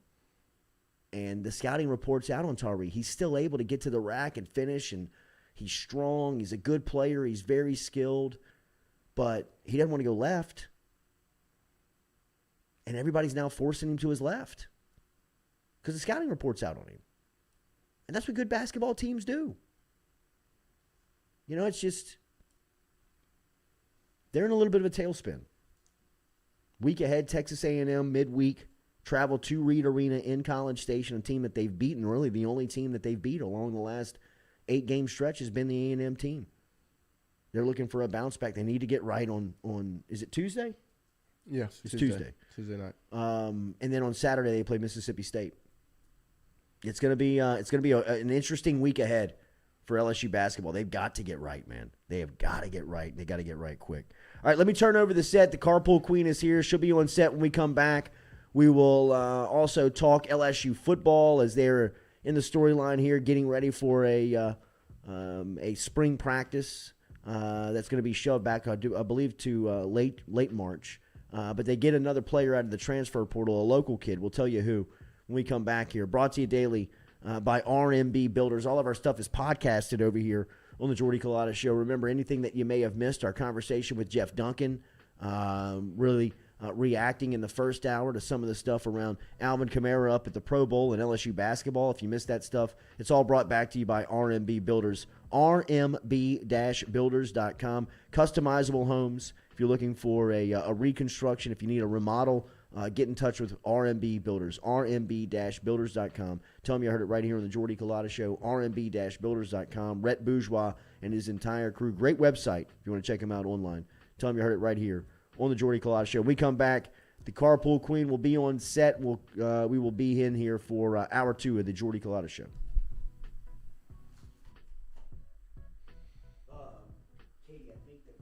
And the scouting reports out on Tari. He's still able to get to the rack and finish, and he's strong. He's a good player. He's very skilled, but he doesn't want to go left. And everybody's now forcing him to his left because the scouting report's out on him. And that's what good basketball teams do. It's just they're in a little bit of a tailspin. Week ahead, Texas A&M midweek, travel to Reed Arena in College Station, a team that they've beaten, really the only team that they've beat along the last 8-game stretch has been the A&M team. They're looking for a bounce back. They need to get right on is it Tuesday? Yes, it's Tuesday. Tuesday night. And then on Saturday they play Mississippi State. It's gonna be an interesting week ahead for LSU basketball. They've got to get right, man. They have got to get right. They got to get right quick. All right, let me turn over the set. The Carpool Queen is here. She'll be on set when we come back. We will also talk LSU football as they're in the storyline here, getting ready for a spring practice that's going to be shoved back, I believe, to late March. But they get another player out of the transfer portal, a local kid. We'll tell you who when we come back here. Brought to you daily by RMB Builders. All of our stuff is podcasted over here on the Jordy Culotta Show. Remember, anything that you may have missed, our conversation with Jeff Duncan, really reacting in the first hour to some of the stuff around Alvin Kamara up at the Pro Bowl and LSU basketball. If you missed that stuff, it's all brought back to you by RMB Builders, rmb-builders.com. Customizable homes. If you're looking for a reconstruction, if you need a remodel, get in touch with RMB Builders, rmb-builders.com. Tell them you heard it right here on the Jordy Culotta Show, rmb-builders.com. Rhett Bourgeois and his entire crew. Great website if you want to check them out online. Tell them you heard it right here on the Jordy Culotta Show. We come back. The Carpool Queen will be on set. We will be in here for hour 2 of the Jordy Culotta Show. Katie, I think that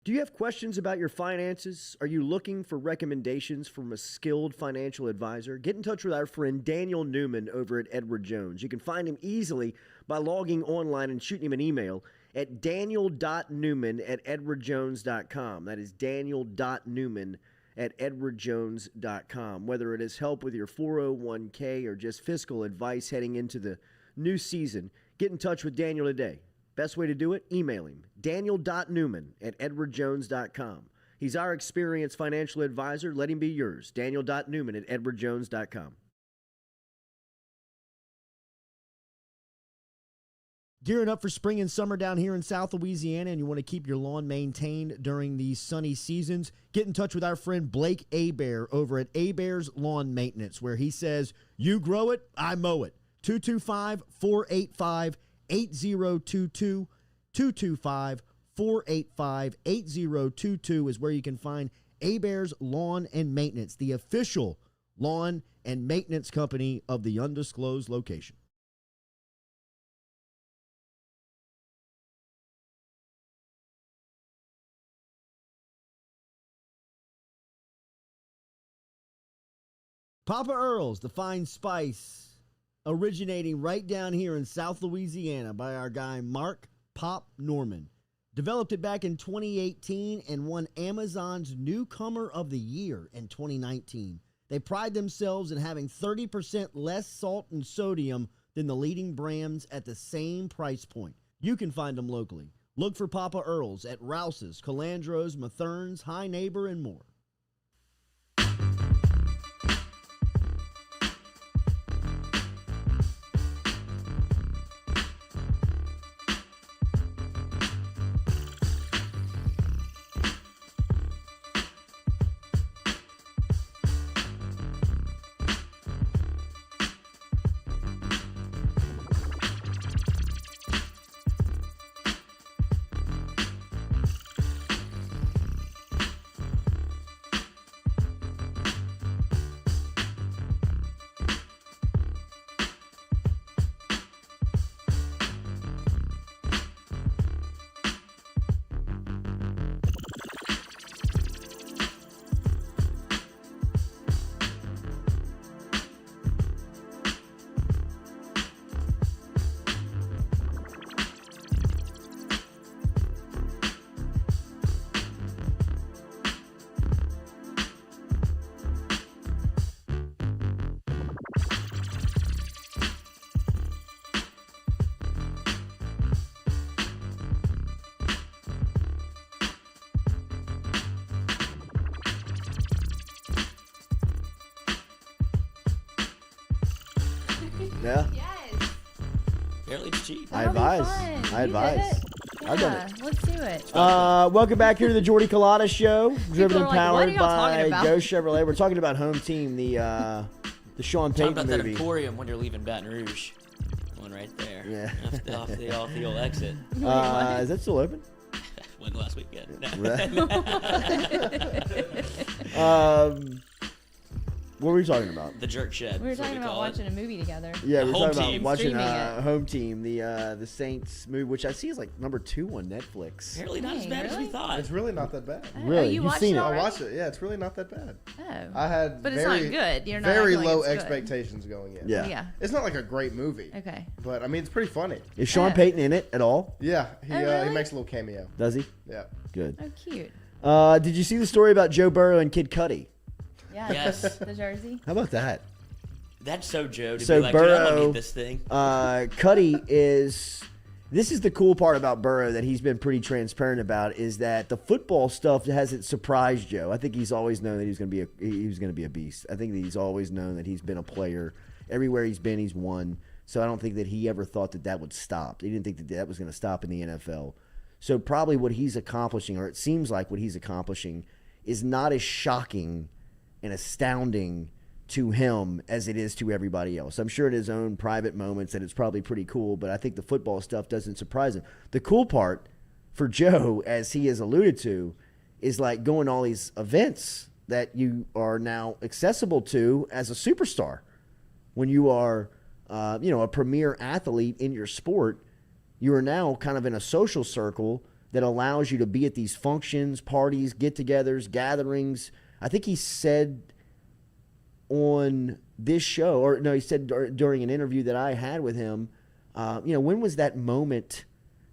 Do you have questions about your finances? Are you looking for recommendations from a skilled financial advisor? Get in touch with our friend Daniel Newman over at Edward Jones. You can find him easily by logging online and shooting him an email at daniel.newman@edwardjones.com. That is daniel.newman@edwardjones.com. Whether it is help with your 401k or just fiscal advice heading into the new season, get in touch with Daniel today. Best way to do it? Email him, daniel.newman@edwardjones.com. He's our experienced financial advisor. Let him be yours, daniel.newman@edwardjones.com. Gearing up for spring and summer down here in South Louisiana, and you want to keep your lawn maintained during these sunny seasons, get in touch with our friend Blake Abear over at Abear's Lawn Maintenance, where he says, you grow it, I mow it. 225-485-8022, 225-485-8022 is where you can find Abear's Lawn and Maintenance, the official lawn and maintenance company of the undisclosed location. Papa Earl's, the fine spice, originating right down here in South Louisiana by our guy Mark Pop Norman. Developed it back in 2018 and won Amazon's Newcomer of the Year in 2019. They pride themselves in having 30% less salt and sodium than the leading brands at the same price point. You can find them locally. Look for Papa Earl's at Rouse's, Calandro's, Mathern's, High Neighbor, and more. Yeah. Yes. Apparently it's cheap. I That'll be advise. fun. I You advise. did it? I've done Yeah, let's do it. Welcome back here to the Jordy Culotta Show, driven are and like, what are powered y'all talking by about? Go Chevrolet. We're talking about Home Team, the Sean Talk Payton about that movie. Emporium when you're leaving Baton Rouge. One right there. Yeah. Off the old exit. Is that still open? Went last weekend. No. What were we talking about? The Jerk Shed. We were is what talking about call it. watching a movie together. Yeah, we're Home talking about Team. watching Streaming it. Home Team, the Saints movie, which I see is like number 2 on Netflix. Apparently not as Dang, bad as we really? thought. It's really not that bad. Really? Oh, you You've watched seen it? it I already? watched it. Yeah, it's really not that bad. Oh. I had But it's very, not good. You're not very acting like low it's good. expectations going in. Yeah. Yeah. It's not like a great movie, Okay. but I mean it's pretty funny. Is Sean Oh. Payton in it at all? Yeah, he really? makes a little cameo. Does he? Yeah. Good. Oh, cute. Did you see the story about Joe Burrow and Kid Cudi? Yeah. Yes. The jersey. How about that? That's so Joe to So be like, dude, I don't Burrow- need this thing. Cuddy is. This is the cool part about Burrow that he's been pretty transparent about is that the football stuff hasn't surprised Joe. I think he's always known that he was going to be a beast. I think that he's always known that he's been a player. Everywhere he's been, he's won. So I don't think that he ever thought that that would stop. He didn't think that that was going to stop in the NFL. So probably what he's accomplishing, or it seems like what he's accomplishing, is not as shocking and astounding to him as it is to everybody else. I'm sure in his own private moments that it's probably pretty cool, but I think the football stuff doesn't surprise him. The cool part for Joe, as he has alluded to, is like going to all these events that you are now accessible to as a superstar. When you are, a premier athlete in your sport, you are now kind of in a social circle that allows you to be at these functions, parties, get-togethers, gatherings. I think he said on this show, or no, he said during an interview that I had with him, when was that moment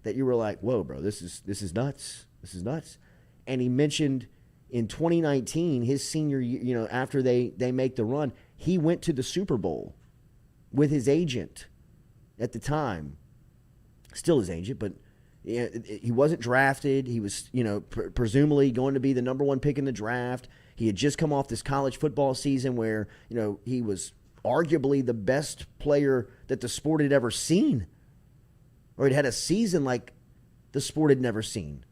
that you were like, whoa, bro, this is nuts. This is nuts. And he mentioned in 2019, his senior year, after they make the run, he went to the Super Bowl with his agent at the time, still his agent, but he wasn't drafted. He was, presumably going to be the number 1 pick in the draft. He had just come off this college football season where, he was arguably the best player that the sport had ever seen. Or he'd had a season like the sport had never seen.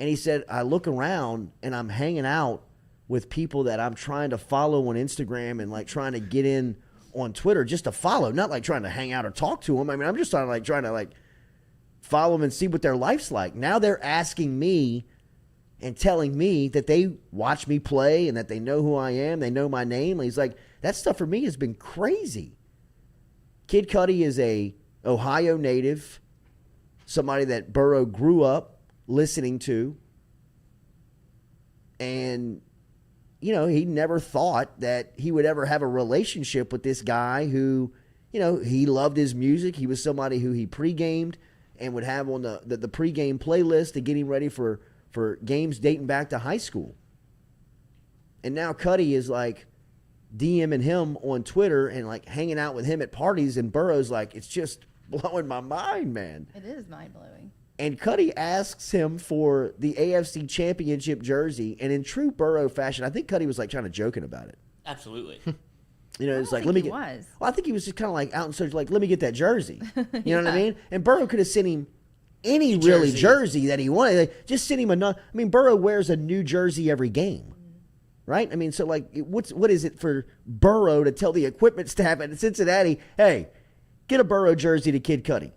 And he said, I look around and I'm hanging out with people that I'm trying to follow on Instagram and like trying to get in on Twitter just to follow, not like trying to hang out or talk to them. I mean, I'm just trying to follow them and see what their life's like. Now they're asking me and telling me that they watch me play and that they know who I am. They know my name. He's like, that stuff for me has been crazy. Kid Cudi is a Ohio native, somebody that Burrow grew up listening to. And, he never thought that he would ever have a relationship with this guy who, he loved his music. He was somebody who he pre-gamed and would have on the pre-game playlist to get him ready for games dating back to high school. And now Cudi is like DMing him on Twitter and like hanging out with him at parties, and Burrow's like, it's just blowing my mind, man. It is mind-blowing. And Cudi asks him for the AFC Championship jersey, and in true Burrow fashion, I think Cudi was like trying to joking about it. Absolutely. It's like, think let me he get. was. Well, I think he was just kind of like out in search, like, let me get that jersey. You know what I mean? And Burrow could have sent him any really jersey that he wanted. Like, just send him another. I mean, Burrow wears a new jersey every game, right? I mean, so like, what is it for Burrow to tell the equipment staff at Cincinnati, hey, get a Burrow jersey to Kid Cudi?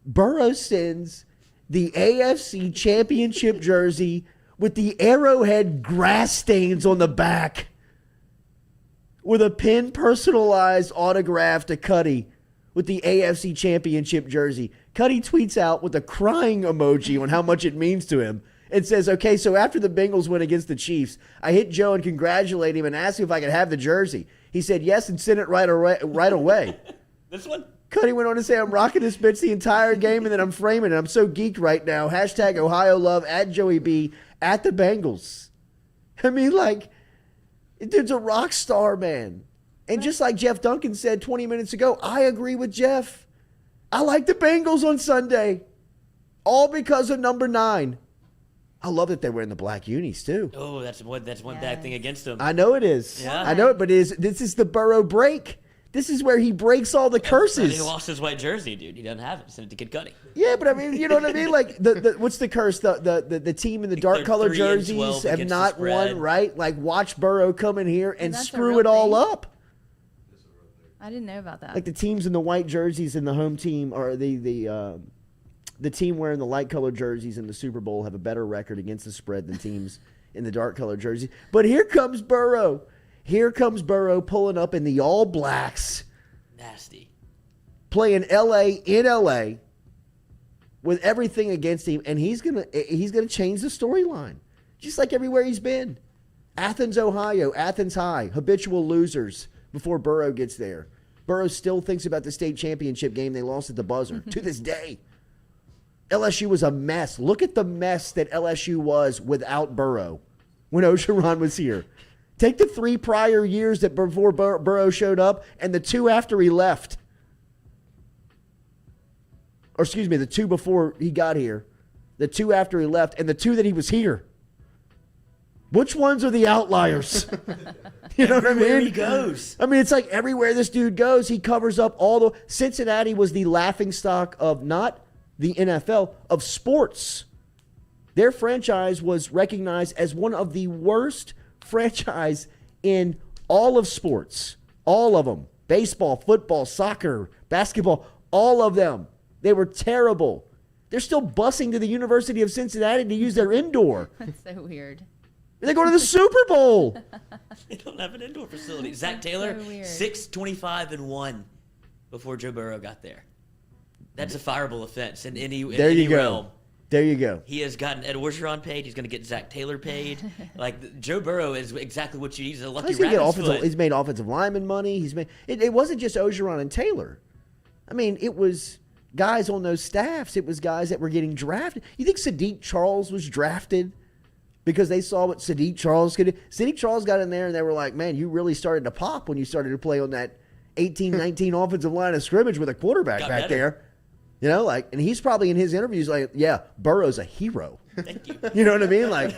Burrow sends the AFC Championship jersey with the Arrowhead grass stains on the back with a pin personalized autograph to Cudi with the AFC Championship jersey. Cudi tweets out with a crying emoji on how much it means to him and says, okay, so after the Bengals win against the Chiefs, I hit Joe and congratulate him and asked him if I could have the jersey. He said yes and sent it right away. This one? Cudi went on to say, I'm rocking this bitch the entire game, and then I'm framing it. I'm so geeked right now. Hashtag Ohio Love, at Joey B, at the Bengals. I mean, like, dude's a rock star, man. And just like Jeff Duncan said 20 minutes ago, I agree with Jeff. I like the Bengals on Sunday. All because of number 9. I love that they're wearing the black unis, too. Oh, that's one bad thing against them. I know it is. Yeah. I know it, but this is the Burrow break. This is where he breaks all the And curses. he lost his white jersey, dude. He doesn't have it. Send it to Kid Cudi. Yeah, but I mean, you know what I mean? Like, what's the curse? The team in the dark they're color 3-12 jerseys have against the not spread. won, right? Like, watch Burrow come in here and that's a screw real it all thing? up. I didn't know about that. Like the teams in the white jerseys and the home team, or the team wearing the light colored jerseys in the Super Bowl have a better record against the spread than teams in the dark colored jerseys. But here comes Burrow. Here comes Burrow pulling up in the All Blacks, Nasty. playing LA in LA with everything against him, and he's gonna change the storyline, just like everywhere he's been. Athens, Ohio, Athens High, habitual losers before Burrow gets there. Burrow still thinks about the state championship game they lost at the buzzer to this day. LSU was a mess. Look at the mess that LSU was without Burrow when Ogeron was here. Take the 3 prior years that before Burrow showed up and the 2 after he left. Or excuse me, the 2 before he got here, the 2 after he left, and the 2 that he was here. Which ones are the outliers? You know what I Everywhere mean? he goes. I mean, it's like everywhere this dude goes, he covers up all the... Cincinnati was the laughingstock of not the NFL, of sports. Their franchise was recognized as one of the worst franchise in all of sports. All of them. Baseball, football, soccer, basketball, all of them. They were terrible. They're still busing to the University of Cincinnati to use their indoor. That's so weird. They go to the Super Bowl. They don't have an indoor facility. Zach Taylor, so weird. 6-25-1 before Joe Burrow got there. That's a fireable offense in any There you go. realm. There you go. He has gotten Ed Orgeron paid. He's going to get Zach Taylor paid. Joe Burrow is exactly what you need. He's a lucky He's gonna get rabbit's offensive. foot. He's made offensive lineman money. He's made. It wasn't just Ogeron and Taylor. I mean, it was guys on those staffs. It was guys that were getting drafted. You think Sadiq Charles was drafted because they saw what Sadiq Charles could do? Sadiq Charles got in there and they were like, "Man, you really started to pop when you started to play on that 18-19 offensive line of scrimmage with a quarterback Got back better. there." You know, like, and he's probably in his interviews like, "Yeah, Burrow's a hero." Thank you. You know what I mean? Like,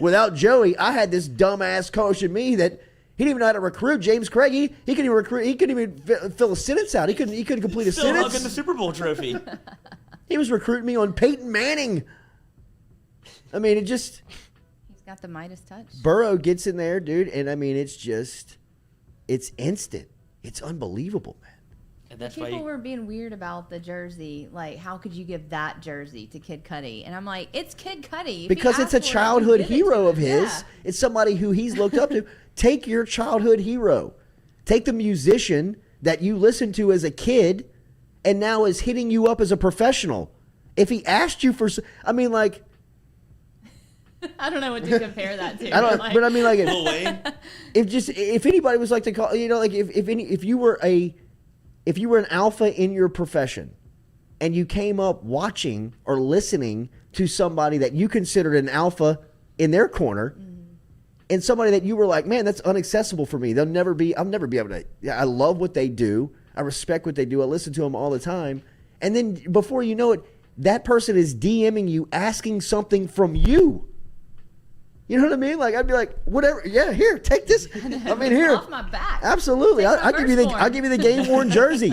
without Joey, I had this dumbass coach in me that he didn't even know how to recruit. James Craig, he couldn't even recruit. He couldn't even fill a sentence out. He couldn't complete a Still sentence. hugging the Super Bowl trophy. He was recruiting me on Peyton Manning. I mean, He's got the Midas touch. Burrow gets in there, dude, and I mean, it's instant. It's unbelievable, man. And that's why People you, were being weird about the jersey. Like, how could you give that jersey to Kid Cudi? And I'm like, it's Kid Cudi. If he Because it's asked a for it, you childhood give it hero to of him. his. Yeah. It's somebody who he's looked up to. Take your childhood hero. Take the musician that you listened to as a kid and now is hitting you up as a professional. If he asked you for, I mean, like, I don't know what to compare that to. I don't, like, but I mean, like, Lil Wayne. if anybody was like to call, you know, like if you were an alpha in your profession and you came up watching or listening to somebody that you considered an alpha in their corner, and somebody that you were like, man, that's inaccessible for me. I'll never be able to. I love what they do. I respect what they do. I listen to them all the time. And then before you know it, that person is DMing you, asking something from you. You know what I mean? Like, I'd be like, whatever. Yeah, here, take this. I mean, here. Off my back. Absolutely. Take my I'll give you firstborn. I'll give you the game worn jersey.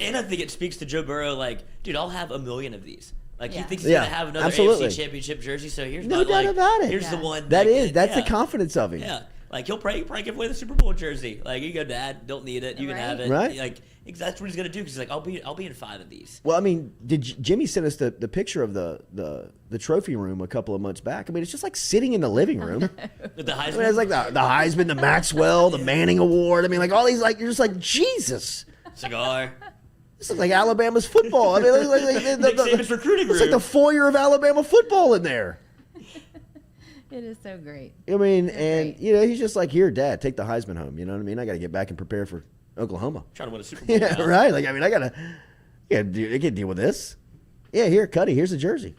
And I think it speaks to Joe Burrow, like, dude, I'll have 1 million of these. Like, he Yeah. thinks he's Yeah, going to have another absolutely. AFC championship jersey, so here's No my, doubt like, about it. here's the Yeah. one. That's yeah. the confidence of him. Yeah. Like, he'll probably give away the Super Bowl jersey. Like, you go, Dad, don't need it. You can have it. Right. Like, that's what he's going to do, because he's like, I'll be in 5 of these. Well, I mean, Jimmy sent us the picture of the trophy room a couple of months back. I mean, it's just like sitting in the living room. With the I Heisman. mean, it's like the Heisman, the Maxwell, the Manning Award. I mean, like all these, like, you're just like, Jesus. Cigar. This looks like Alabama's football. I mean, Nick Saban's recruiting it's like the room. foyer of Alabama football in there. It is so great. I mean, So and, great. you know, he's just like, here, Dad, take the Heisman home. You know what I mean? I got to get back and prepare for Oklahoma. Trying to win a Super Bowl. Yeah, now. right. Like, I mean, I can't deal with this. Yeah, here, Cuddy. Here's a jersey.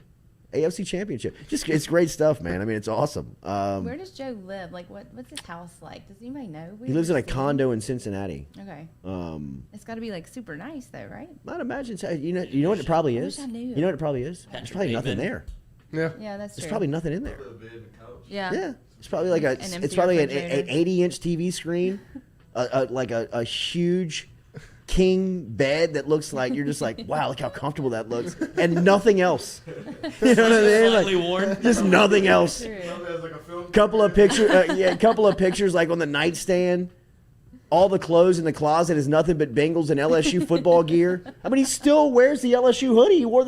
AFC Championship. Just, it's great stuff, man. I mean, it's awesome. Where does Joe live? Like, what's his house like? Does anybody know? He lives in a condo in Cincinnati. Okay. Um, It's got to be like super nice though, right? I'd imagine. You know what it probably I is. wish I knew. You know what it probably is. There's Patrick probably nothing Bateman. there. Yeah. Yeah, that's There's true. probably nothing in there. Yeah. Yeah, it's probably like An empty it's probably an refrigerator. 80-inch TV screen, a huge king bed that looks like you're just like, wow, look how comfortable that looks, and nothing else. You know what I mean? Slightly worn. Just nothing else. Couple of pictures like on the nightstand. All the clothes in the closet is nothing but Bengals and LSU football gear. I mean, he still wears the LSU hoodie. He wore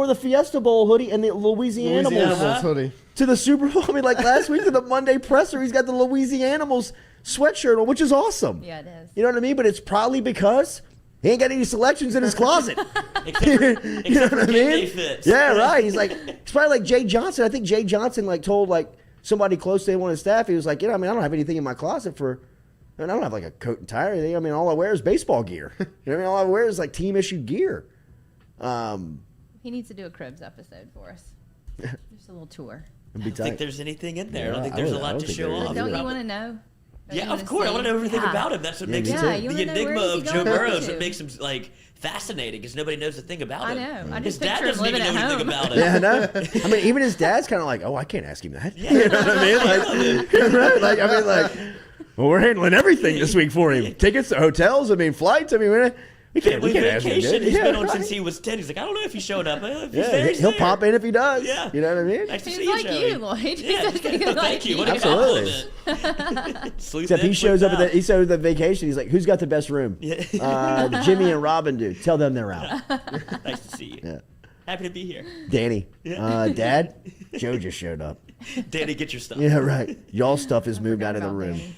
the Fiesta Bowl hoodie and the Louisiana Animals hoodie to the Super Bowl. I mean, like last week to the Monday presser, he's got the Louisiana Animals sweatshirt on, which is awesome. Yeah, it is. You know what I mean? But it's probably because he ain't got any selections in his closet. Except You know what I mean? Fits. Yeah, right. It's probably like Jay Johnson. I think Jay Johnson told somebody close to him on his staff. He was like, I mean, I don't have anything in my closet for. I don't have a coat and tie or anything. I mean, all I wear is baseball gear. You know what I mean? All I wear is team issued gear. He needs to do a Cribs episode for us. Just a little tour. I don't think there's anything in there. I don't think I there's a don't lot to think show there is. off. Don't you want to know? Yeah, of course. I want to know everything about him. That's what makes me too. the You wanna know enigma where is he of Joe going Burrow. to? It makes him fascinating because nobody knows a thing about him. I know. I His just dad picture him doesn't even living know at anything home. about him. Yeah, I know. I mean, even his dad's kind of like, I can't ask him that. You know what I mean? Well, we're handling everything this week for him. Tickets, hotels, flights. We can't ask him. Vacation he's been on since he was 10. He's like, I don't know if he's showing up. If he's there, he's he'll there. pop in if he does. Yeah. You know what I mean? Nice to see He's you, like Joey. you, Lloyd. Yeah, thank you. What a Absolutely. compliment. Except he shows up at the vacation. He's like, who's got the best room? Jimmy and Robin do. Tell them they're out. Nice to see you. Yeah. Happy to be here. Danny. Dad, Joe just showed up. Danny, get your stuff. Yeah, right. Y'all stuff has moved out of the about room. Danny.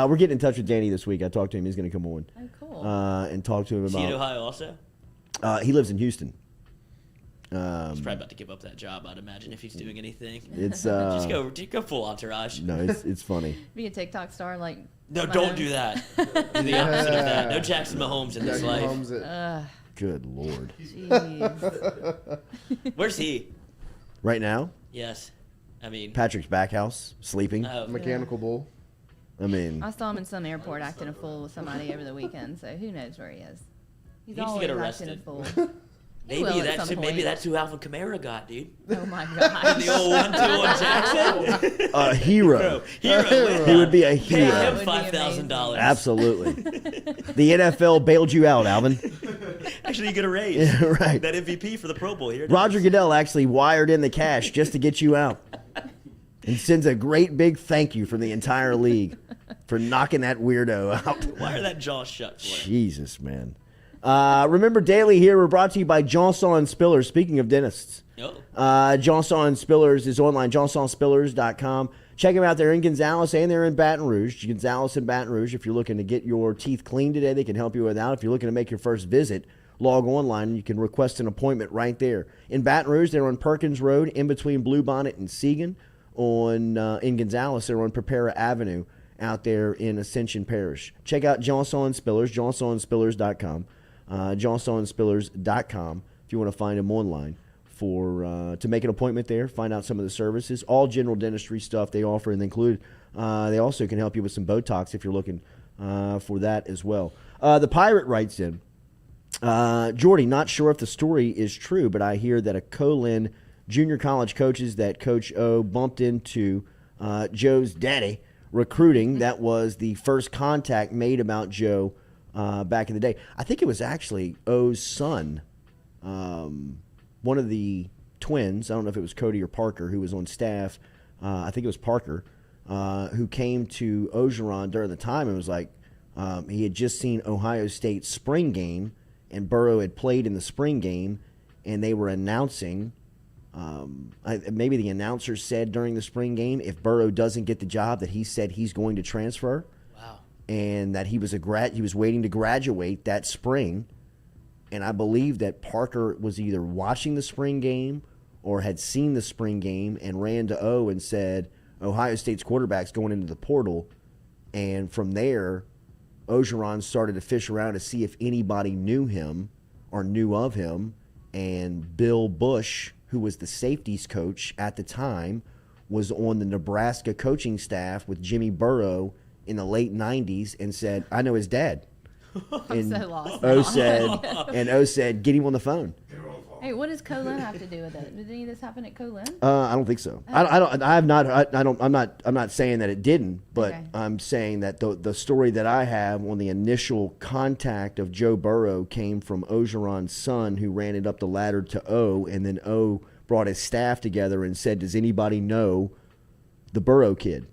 We're getting in touch with Danny this week. I talked to him. He's going to come on. Oh, cool. And talk to him Is he in about. Ohio also? He lives in Houston. He's probably about to give up that job, I'd imagine, if he's doing anything. It's Just go full entourage. No, it's funny. Be a TikTok star like. No, my don't own. do that. Do the opposite of that. No Jackson Mahomes in this life. Good Lord. Jeez. Where's he? Right now, Yes. Patrick's back house, sleeping. Mechanical bull. I saw him in some airport acting a fool with somebody over the weekend, so who knows where he is. He's He needs to always get acting a arrested. fool. He will at some Maybe point. that's who Alvin Kamara got, dude. Oh my god. The old 1-2 on Jackson. A hero. Hero. He would be a Pay hero. him That would be $5,000. Absolutely. The NFL bailed you out, Alvin. Actually, you get a raise. Yeah, right. That MVP for the Pro Bowl here. Roger Goodell actually wired in the cash just to get you out. And sends a great big thank you from the entire league for knocking that weirdo out. Wire that jaw shut for him. Jesus, man. Remember, daily here, we're brought to you by Johnson Spillers. Speaking of dentists, Johnson Spillers is online, johnsonspillers.com. Check them out. They're in Gonzales and they're in Baton Rouge. Gonzales and Baton Rouge. If you're looking to get your teeth cleaned today, they can help you with that. If you're looking to make your first visit, log online and you can request an appointment right there. In Baton Rouge, they're on Perkins Road in between Bluebonnet and Segan. In Gonzales, they're on Prepara Avenue out there in Ascension Parish. Check out Johnson Spillers, johnsonspillers.com. johnsonspillers.com if you want to find them online to make an appointment there, find out some of the services, all general dentistry stuff they offer, and they also can help you with some Botox if you're looking for that as well. The Pirate writes in, Jordy, not sure if the story is true, but I hear that a Colin junior college coaches that Coach O bumped into Joe's daddy recruiting. That was the first contact made about Joe back in the day. I think it was actually O's son, one of the twins. I don't know if it was Cody or Parker who was on staff. I think it was Parker who came to Ogeron during the time and was like, he had just seen Ohio State's spring game and Burrow had played in the spring game and they were announcing maybe the announcer said during the spring game, if Burrow doesn't get the job, that he said he's going to transfer. Wow. And that he was waiting to graduate that spring. And I believe that Parker was either watching the spring game or had seen the spring game and ran to O and said, Ohio State's quarterback's going into the portal. And from there, Ogeron started to fish around to see if anybody knew him or knew of him. And Bill Bush, who was the safeties coach at the time, was on the Nebraska coaching staff with Jimmy Burrow in the late 90s and said, I know his dad. I'm so lost. O said, get him on the phone. Hey, what does Colin have to do with it? Did any of this happen at Colin? I don't think so. I'm not saying that it didn't, but Okay. I'm saying that the story that I have on the initial contact of Joe Burrow came from Ogeron's son, who ran it up the ladder to O, and then O brought his staff together and said, "Does anybody know the Burrow kid?"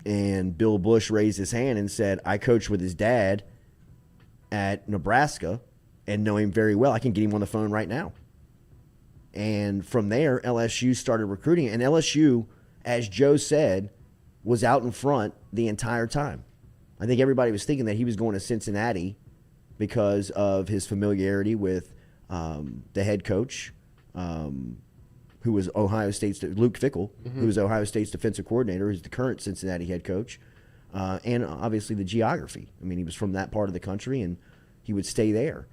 And Bill Bush raised his hand and said, "I coached with his dad at Nebraska and know him very well. I can get him on the phone right now." And from there, LSU started recruiting. And LSU, as Joe said, was out in front the entire time. I think everybody was thinking that he was going to Cincinnati because of his familiarity with the head coach, who was Ohio State's Luke Fickell, who was Ohio State's defensive coordinator, who's the current Cincinnati head coach, and obviously the geography. I mean, he was from that part of the country, and he would stay there.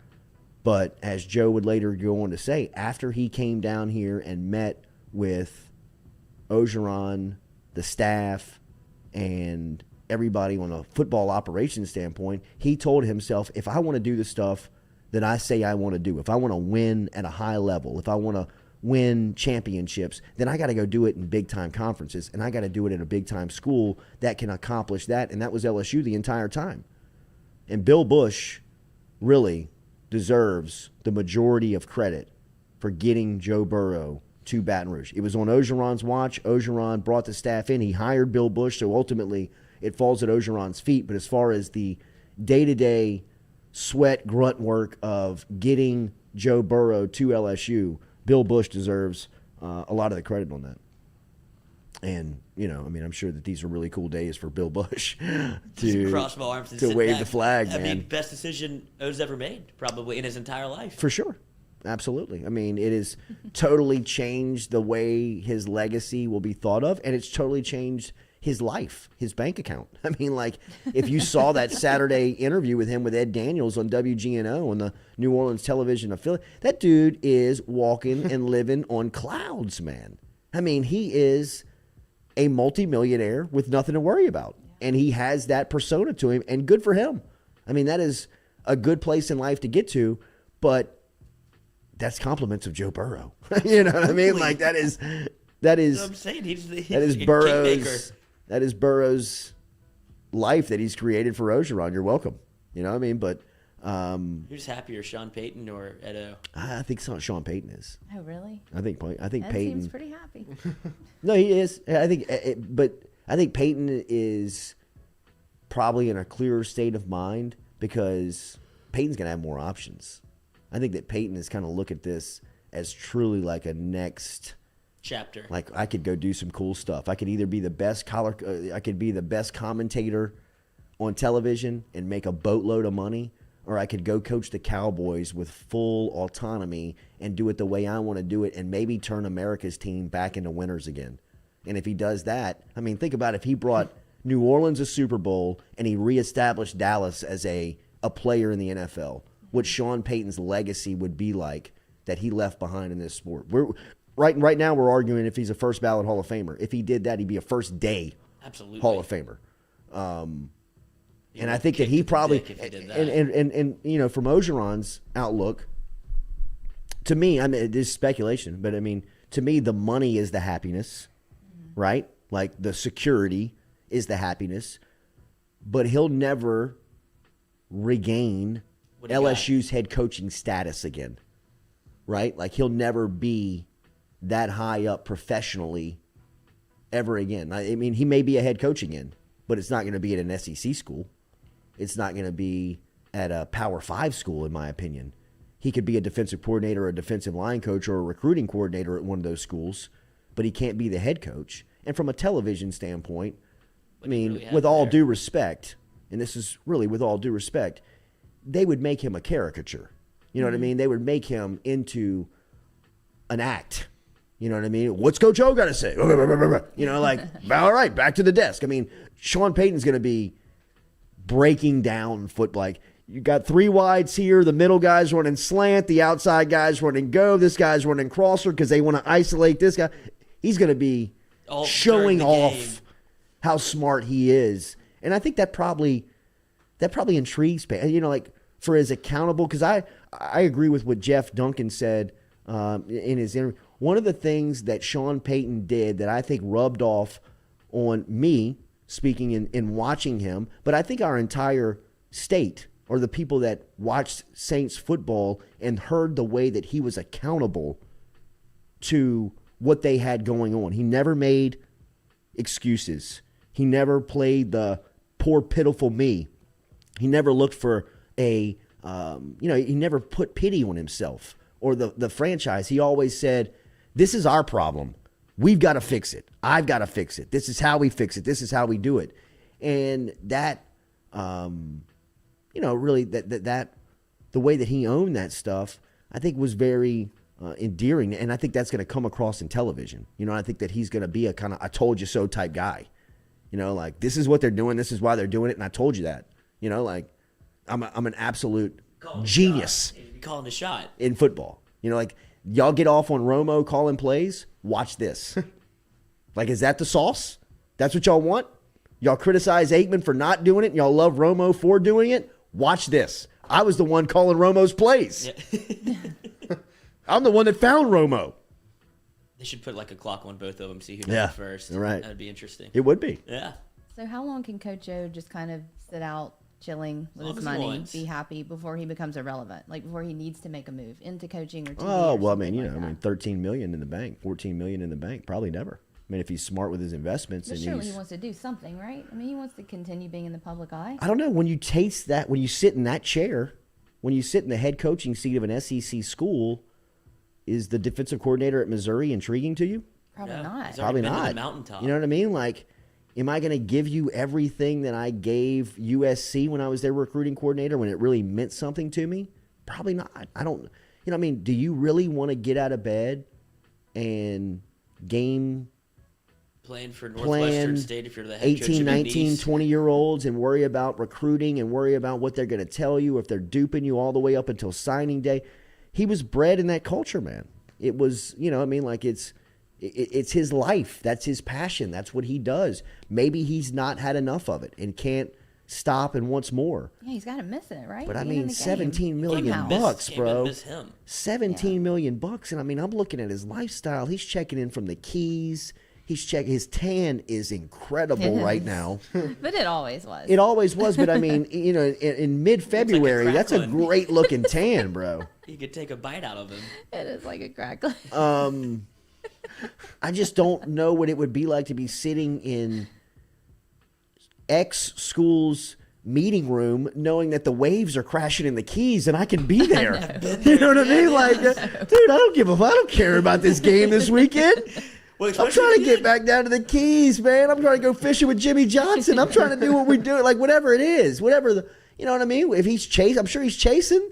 But as Joe would later go on to say, after he came down here and met with Ogeron, the staff, and everybody on a football operations standpoint, he told himself, if I want to do the stuff that I say I want to do, if I want to win at a high level, if I want to win championships, then I got to go do it in big-time conferences, and I got to do it at a big-time school that can accomplish that, and that was LSU the entire time. And Bill Bush really deserves the majority of credit for getting Joe Burrow to Baton Rouge. It was on Ogeron's watch. Ogeron brought the staff in. He hired Bill Bush, so ultimately it falls at Ogeron's feet. But as far as the day-to-day sweat grunt work of getting Joe Burrow to LSU, Bill Bush deserves a lot of the credit on that. And, you know, I mean, I'm sure that these are really cool days for Bill Bush to cross my arms and to sit wave back. the flag, I man. mean, best decision O's ever made, probably in his entire life. For sure. Absolutely. I mean, it has totally changed the way his legacy will be thought of, and it's totally changed his life, his bank account. I mean, like, if you saw that Saturday interview with him with Ed Daniels on WGNO on the New Orleans television affiliate, that dude is walking and living on clouds, man. I mean, he is a multimillionaire with nothing to worry about. And he has that persona to him, and good for him. I mean, that is a good place in life to get to, but that's compliments of Joe Burrow. You know what I mean? Like, that is That's what I'm saying. He's that is a kingmaker. Burrow's life that he's created for Ogeron. You're welcome. You know what I mean? But Who's happier, Sean Payton or Edo? I think Sean Payton is. Oh, really? I think Ed Payton seems pretty happy. No, he is. I think, but I think Peyton is probably in a clearer state of mind because Peyton's gonna have more options. I think that Peyton is kind of look at this as truly like a next Chapter. Like, I could go do some cool stuff. I could either be the best I could be the best commentator on television and make a boatload of money, or I could go coach the Cowboys with full autonomy and do it the way I want to do it and maybe turn America's team back into winners again. And if he does that, I mean, think about if he brought New Orleans a Super Bowl and he reestablished Dallas as a player in the NFL, what Sean Payton's legacy would be like that he left behind in this sport. Right now we're arguing if he's a first ballot Hall of Famer. If he did that, he'd be a first day Absolutely. Hall of Famer. And I think that he probably and you know, from Ogeron's outlook, to me, I mean, this is speculation, but I mean, to me, the money is the happiness, right? Like, the security is the happiness, but he'll never regain LSU's head coaching status again, right? Like, he'll never be that high up professionally ever again. I mean, he may be a head coach again, but it's not going to be at an SEC school. It's not going to be at a Power 5 school, in my opinion. He could be a defensive coordinator or a defensive line coach or a recruiting coordinator at one of those schools, but he can't be the head coach. And from a television standpoint, I mean, with all due respect, and this is really with all due respect, they would make him a caricature. You know what I mean? They would make him into an act. You know what I mean? What's Coach O got to say? You know, like, all right, back to the desk. I mean, Sean Payton's going to be breaking down football. Like, you got three wides here. The middle guy's running slant. The outside guy's running go. This guy's running crosser because they want to isolate this guy. He's going to be showing off how smart he is. And I think that probably intrigues, you know, like, for as accountable, because I agree with what Jeff Duncan said in his interview. One of the things that Sean Payton did that I think rubbed off on me, speaking in watching him, but I think our entire state or the people that watched Saints football and heard the way that he was accountable to what they had going on. He never made excuses. He never played the poor, pitiful me. He never looked for he never put pity on himself or the franchise. He always said, this is our problem. We've got to fix it. I've got to fix it. This is how we fix it. This is how we do it. And that, really that the way that he owned that stuff, I think was very endearing. And I think that's going to come across in television. I think that he's going to be a kind of I told you so type guy. Like this is what they're doing. This is why they're doing it. And I told you that. Like I'm an absolute genius. Calling a shot in football. Like y'all get off on Romo calling plays. Watch this. Like, is that the sauce? That's what y'all want? Y'all criticize Aikman for not doing it. And y'all love Romo for doing it. Watch this. I was the one calling Romo's plays. Yeah. I'm the one that found Romo. They should put like a clock on both of them, see who does it first. Right. That would be interesting. It would be. Yeah. So how long can Coach O just kind of sit out chilling with his money, be happy before he becomes irrelevant, like before he needs to make a move into coaching or TV? Oh, well, $13 million in the bank, $14 million in the bank, probably never. I mean, if he's smart with his investments, but surely he wants to do something, right? I mean, he wants to continue being in the public eye. I don't know. When you taste that, when you sit in that chair, when you sit in the head coaching seat of an SEC school, is the defensive coordinator at Missouri intriguing to you? Probably not. Probably not. Mountaintop. You know what I mean? Like, am I going to give you everything that I gave USC when I was their recruiting coordinator when it really meant something to me? Probably not. I don't, do you really want to get out of bed and playing for Northwestern State if you're the head 18, 19, 20-year-olds and worry about recruiting and worry about what they're going to tell you if they're duping you all the way up until signing day? He was bred in that culture, man. It was, it's his life. That's his passion. That's what he does. Maybe he's not had enough of it and can't stop and wants more. Yeah, he's got to miss it, right? But I mean, $17 million bucks, bro. $17 million bucks, and I mean, I'm looking at his lifestyle. He's checking in from the Keys. He's checking. His tan is incredible right now. But it always was. It always was. But I mean, in mid-February, like that's a great looking tan, bro. You could take a bite out of him. It is like a crackle. I just don't know what it would be like to be sitting in X school's meeting room knowing that the waves are crashing in the Keys and I can be there. You know what I mean? Like, dude, I don't care about this game this weekend. Well, I'm trying to get back down to the Keys, man. I'm trying to go fishing with Jimmy Johnson. I'm trying to do what we do, like whatever it is, whatever you know what I mean? If he's chasing, I'm sure he's chasing.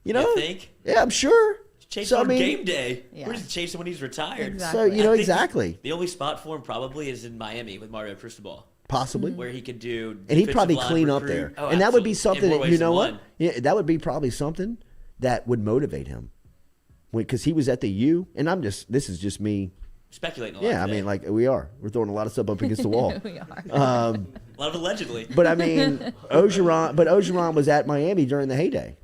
You think? Yeah, I'm sure. Chasing on game day. Yeah. Where's he chasing when he's retired? Exactly. So, exactly. The only spot for him probably is in Miami with Mario Cristobal. Possibly. Where he could do and he'd probably clean up there. Oh, and that would be something that, you know what? One. Yeah, that would be probably something that would motivate him. Because he was at the U, and this is just me. Speculating a lot. Yeah, today. I mean, like, we're throwing a lot of stuff up against the wall. We are. A lot of allegedly. But I mean, Ogeron was at Miami during the heyday.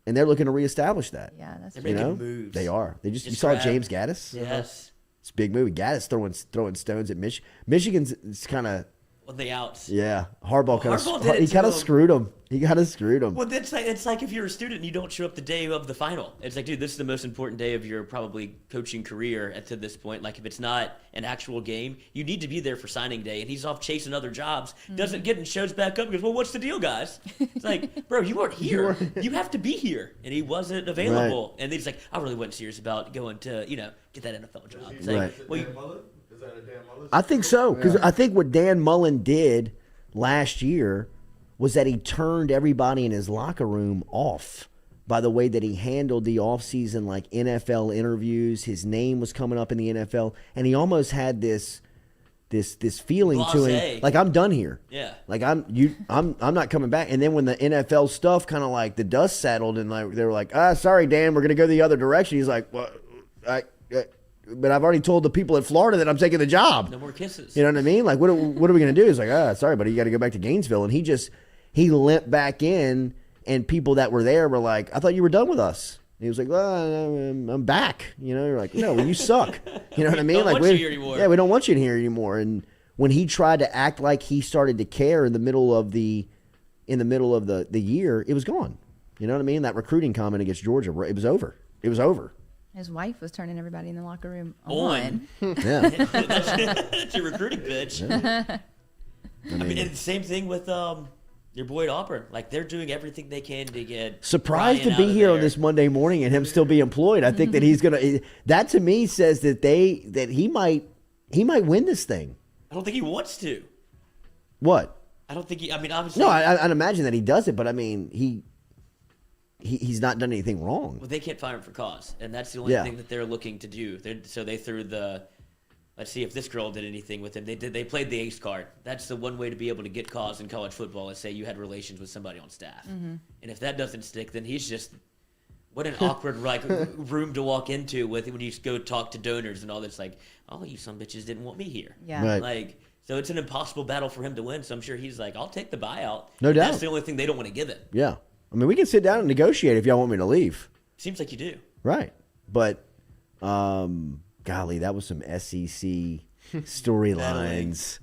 And they're looking to reestablish that. Yeah, that's They're true. making moves. They are. You saw James Gaddis? Yes. It's a big move. Gaddis throwing stones at Michigan. Michigan's kind of on the outs. Yeah, Harbaugh kind of screwed him. He kind of screwed him. Well, it's like if you're a student and you don't show up the day of the final. It's like, dude, this is the most important day of your probably coaching career to this point. Like, if it's not an actual game, you need to be there for signing day. And he's off chasing other jobs. Doesn't get and shows back up and goes, well, what's the deal, guys? It's like, bro, you weren't here. You have to be here. And he wasn't available. Right. And he's like, I really wasn't serious about going to, get that NFL job. It's like, Is that a Dan Mullen? I think so, because I think what Dan Mullen did last year was that he turned everybody in his locker room off by the way that he handled the offseason, like NFL interviews. His name was coming up in the NFL, and he almost had this feeling to him, like, I'm done here. Yeah. Like, I'm not coming back. And then when the NFL stuff kind of like the dust settled and like they were like, sorry, Dan, we're gonna go the other direction. He's like, well, but I've already told the people at Florida that I'm taking the job. No more kisses. You know what I mean? Like, what are we going to do? He's like, sorry, buddy, you got to go back to Gainesville. And he limped back in, and people that were there were like, I thought you were done with us. he was like, well, I'm back. You know, you're like, no, well, you suck. You know what I mean? Don't Like, want you here anymore. Yeah, we don't want you in here anymore. And when he tried to act like he started to care in the middle of the year, it was gone. You know what I mean? That recruiting comment against Georgia, it was over. It was over. His wife was turning everybody in the locker room on. Yeah. That's your recruiting pitch. Yeah. I mean, and same thing with your boy at Auburn. Like, they're doing everything they can to get surprised Ryan to be out of here on there. this Monday morning and him still be employed. I think that he's gonna. That to me says that he might win this thing. I don't think he wants to. What? I don't think he. I mean, obviously. No, I'd imagine that he does it, but I mean he's not done anything wrong. Well, they can't fire him for cause, and that's the only thing that they're looking to do. So they threw the. Let's see if this girl did anything with him. They played the ace card. That's the one way to be able to get cause in college football is say you had relations with somebody on staff. And if that doesn't stick, then he's just what an awkward room to walk into with when you go talk to donors and all this. Like, oh, you some bitches didn't want me here. Yeah. Right. Like, so it's an impossible battle for him to win. So I'm sure he's like, I'll take the buyout. No doubt. That's the only thing they don't want to give it. Yeah. I mean, we can sit down and negotiate if y'all want me to leave. Seems like you do. Right. But, golly, that was some SEC storylines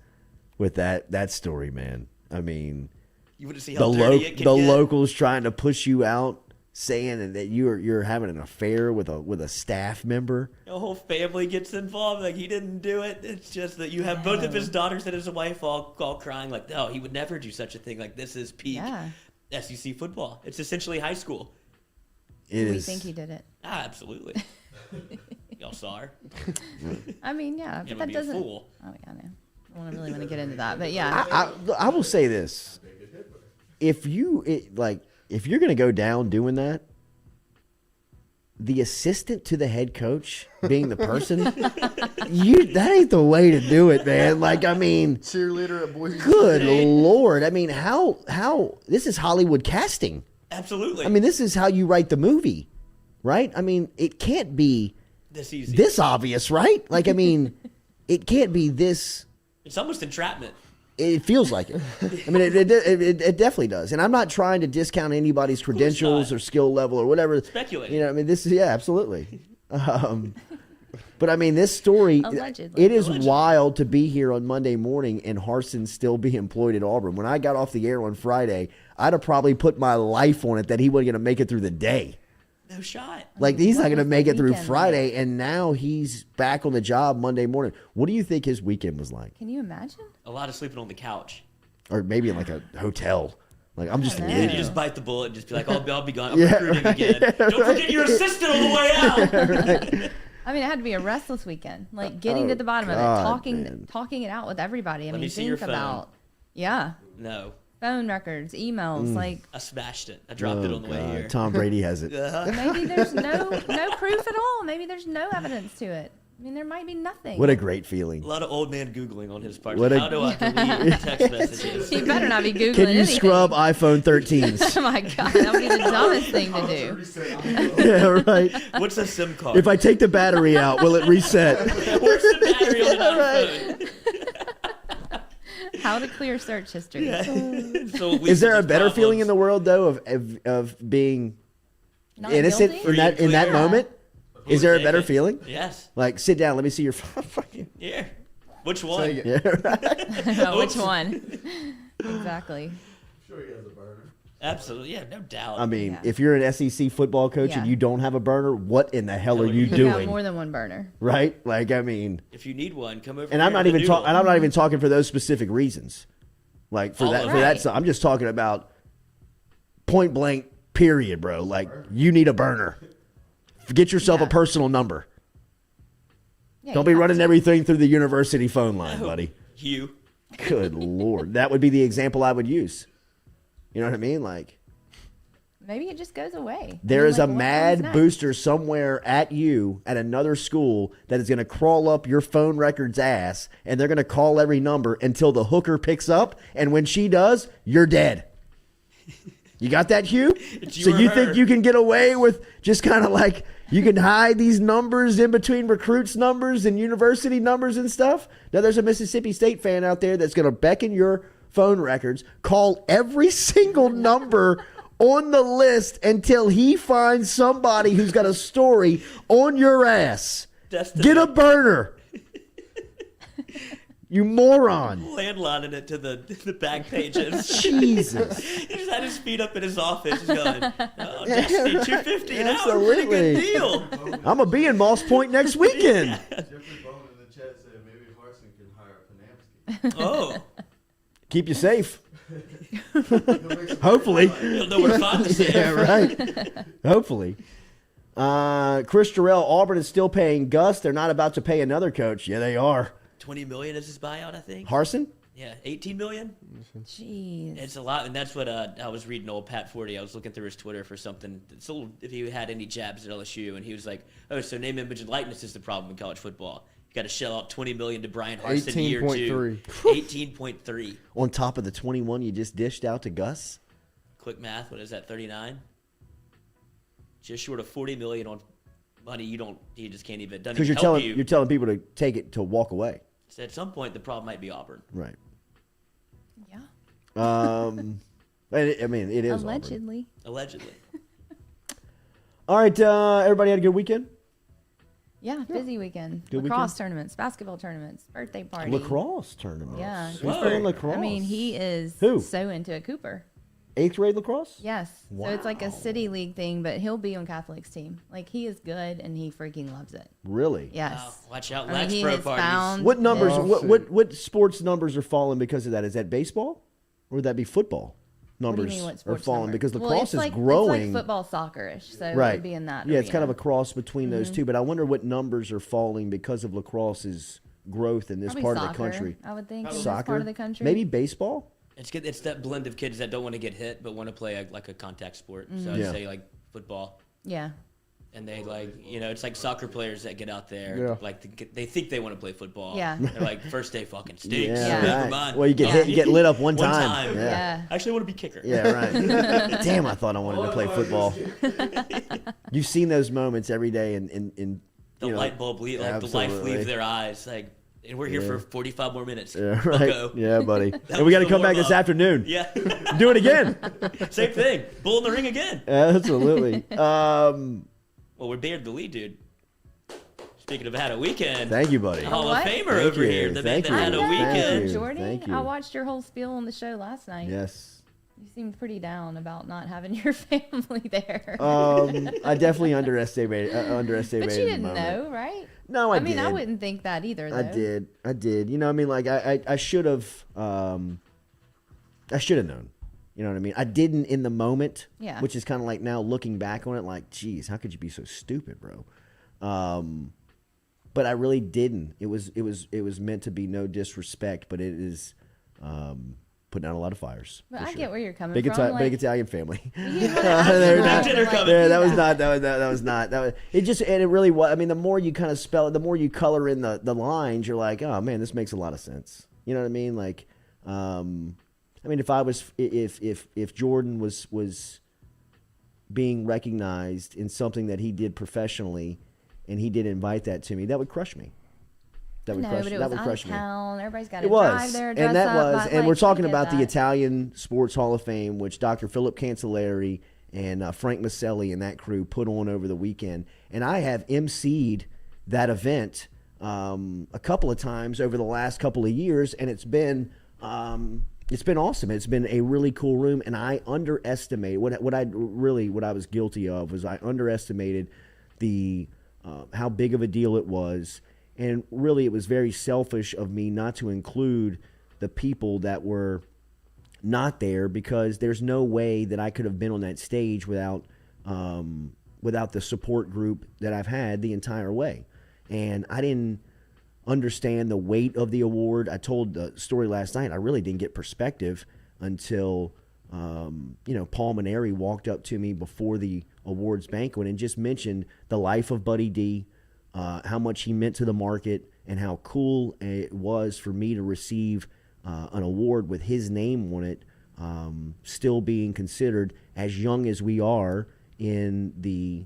with that story, man. I mean, You want to see how dirty it can the get? locals trying to push you out, saying that you're having an affair with a staff member. The whole family gets involved. Like, he didn't do it. It's just that you have both of his daughters and his wife all crying like, no, he would never do such a thing. Like, this is peak SEC football. It's essentially high school. We think he did it. Absolutely. Y'all saw her. I mean, yeah, but It would that be a doesn't. fool. Oh yeah, no. I don't really want to get into that, but yeah. I will say this: if you're going to go down doing that, the assistant to the head coach being the person, that ain't the way to do it, man. Like, I mean, Cheerleader at Boise good State. Lord. I mean, how this is Hollywood casting. Absolutely. I mean, this is how you write the movie, right? I mean, it can't be this easy. this obvious, right? Like, I mean, it can't be this. It's almost entrapment. It feels like it. I mean, it definitely does. And I'm not trying to discount anybody's credentials or skill level or whatever. Speculating. You know, I mean, this is, absolutely. But I mean, this story, Allegedly. it is wild to be here on Monday morning and Harsin still be employed at Auburn. When I got off the air on Friday, I'd have probably put my life on it that he wasn't going to make it through the day. No shot. Like, he's not going to make it through weekend Friday, and now he's back on the job Monday morning. What do you think his weekend was like? Can you imagine? A lot of sleeping on the couch. Or maybe in like a hotel. Like, I'm just an Yeah. And you idiot. just bite the bullet and just be like, I'll be gone. I'm Yeah, recruiting right. again. Don't forget your assistant on the way out. I mean, it had to be a restless weekend. Like getting to the bottom of God, it, man. talking it out with everybody. I Let mean, me see your think phone. about No. phone records, emails. Like I smashed it. I dropped it on the way here. Tom Brady has it. maybe there's no proof at all. Maybe there's no evidence to it. I mean, there might be nothing. What a great feeling. A lot of old man Googling on his part. What a- How do I delete text messages? He better not be googling Can you anything. scrub iPhone 13s? Oh my god, that would be the dumbest thing to do. Yeah, right. What's a SIM card? If I take the battery out, will it reset? Where's the battery on an iPhone? How to clear search history. So Is there a better feeling in the world though of being Not innocent guilty? in that Clear. moment? Is there a better Take it. feeling? Yes. Like, sit down, let me see your fucking. Yeah. Which one? Take it. Yeah, right. Which one? Exactly. Absolutely. Yeah, no doubt. I mean, Yeah. if you're an SEC football coach and Yeah. you don't have a burner, what in the hell are you You got doing? more than one burner. Right? Like, I mean, if you need one, come over. and here I'm not to even Noodle. talking. And I'm not even talking for those specific reasons. Like for All that, of for it. that. Right. So I'm just talking about point blank. Period, bro. Like, you need a burner. Get yourself a Yeah. personal number. Yeah, Don't you be have running to. everything through the university phone line, buddy. You. Good Lord. That would be the example I would use. You know what I mean? Like, Maybe it just goes away. there is a Like, what mad comes next? booster somewhere at you at another school that is going to crawl up your phone record's ass, and they're going to call every number until the hooker picks up, and when she does, you're dead. You got that, Hugh? It's So you or you her. think you can get away with just kind of like, you can hide these numbers in between recruits' numbers and university numbers and stuff? Now, there's a Mississippi State fan out there that's going to beckon your phone records, call every single number on the list until he finds somebody who's got a story on your ass. Destiny. Get a burner. You moron. Landlining it to the back pages. Jesus. He just had his feet up in his office just going, oh, Destiny, $250 an hour, Absolutely. pretty good deal. I'm going to be in Moss Point next weekend. Jeffrey Bone in the chat said maybe Harson can hire Panamsky. Oh. Keep you safe. Hopefully. You'll know where to find the safe. Yeah, right. Hopefully. Chris Terrell, Auburn is still paying Gus. They're not about to pay another coach. Yeah, they are. $20 million is his buyout, I think. Harsin? Yeah, $18 million. Jeez. It's a lot, and that's what I was reading. Old Pat 40. I was looking through his Twitter for something. It's a little, if he had any jabs at LSU, and he was like, "Oh, so name, image, and likeness is the problem in college football. You got to shell out $20 million to Brian Harsin year 2. 18.3. On top of the 21 you just dished out to Gus? Quick math. What is that? 39. Just short of $40 million on money you just can't even. Because you're telling people to take it to walk away. So at some point, the problem might be Auburn. Right. Yeah. I mean, it is Allegedly. Auburn. Allegedly. All right, everybody had a good weekend? Yeah, busy weekend. Good Lacrosse weekend? tournaments, basketball tournaments, birthday party. Lacrosse tournament. Yeah. Who's Whoa. playing lacrosse? I mean, he is Who? so into it. Cooper. 8th grade lacrosse? Yes. So it's like a Wow. city league thing, but he'll be on Catholic's team. Like, he is good, and he freaking loves it. Really? Yes. Wow, watch out, I mean, Lax he Pro has parties. found What numbers? that- What sports numbers are falling because of that? Is that baseball, or would that be football? What do you Numbers mean, what are sports falling number? because Well, lacrosse it's is like, growing. It's like football, soccer-ish, so Right. it would be in that Yeah, it's kind of a arena. cross between those two. But I wonder what numbers are falling because of lacrosse's growth in this Probably part soccer, of the country. I would think, in this Soccer, part of the country. maybe baseball. It's good. It's that blend of kids that don't want to get hit but want to play like a contact sport. So I'd Yeah. say like football, Yeah. and they it's like soccer players that get out there Yeah. they think they want to play football. Yeah. They're like, first day fucking stinks. Yeah, Yeah. Never right. mind. Well, you get hit, you get lit up one One time. time. Yeah. Yeah. Actually, I want to be kicker. Yeah, right. Damn, I thought I wanted to play football. You've seen those moments every day in The you know, light bulb leave, like the life absolutely. leave their eyes. Like, and we're here Yeah. for 45 more minutes. Yeah, right. Bucko. Yeah, buddy. That And we was got to the come back this warm-up. afternoon. Yeah. Do it again. Same thing. Bull in the ring again. Absolutely. Well, we're buried the lead, dude. Speaking of had a weekend. Thank you, buddy. Hall What? of Famer Thank over you. here. The Thank man that you. had a I know, weekend. Thank you. Jordy. Thank you. I watched your whole spiel on the show last night. Yes. You seemed pretty down about not having your family there. I definitely underestimated. but you the didn't moment. know, right? No, I mean, did. I wouldn't think that either, though. I did. You know, I mean, like I should have. I should have known. You know what I mean? I didn't in the moment. Yeah. Which is kind of like now looking back on it, like, geez, how could you be so stupid, bro? But I really didn't. It was meant to be no disrespect, but it is putting out a lot of fires. But for I sure. get where you're coming Big from. big Italian family. You didn't wanna ask They're them not- to, dinner like, coming. do Yeah, that was that. not. That was not. That was. It just and it really was. I mean, the more you kind of spell it, the more you color in the lines. You're like, oh man, this makes a lot of sense. You know what I mean? Like, I mean, if Jordan was being recognized in something that he did professionally, and he did invite that to me, that would crush me. That would No, crush. but it That was would out crush of me. town. Everybody's got to It drive was, there, dress and that up. was, but, and like, we're talking I get about the that. Italian Sports Hall of Fame, which Dr. Philip Cancelleri and Frank Maselli and that crew put on over the weekend. And I have emceed that event a couple of times over the last couple of years, and it's been awesome. It's been a really cool room, and I underestimated what I was guilty of was I underestimated the how big of a deal it was. And really, it was very selfish of me not to include the people that were not there, because there's no way that I could have been on that stage without the support group that I've had the entire way. And I didn't understand the weight of the award. I told the story last night. I really didn't get perspective until Paul Maneri walked up to me before the awards banquet and just mentioned the life of Buddy D, how much he meant to the market, and how cool it was for me to receive an award with his name on it, still being considered as young as we are in the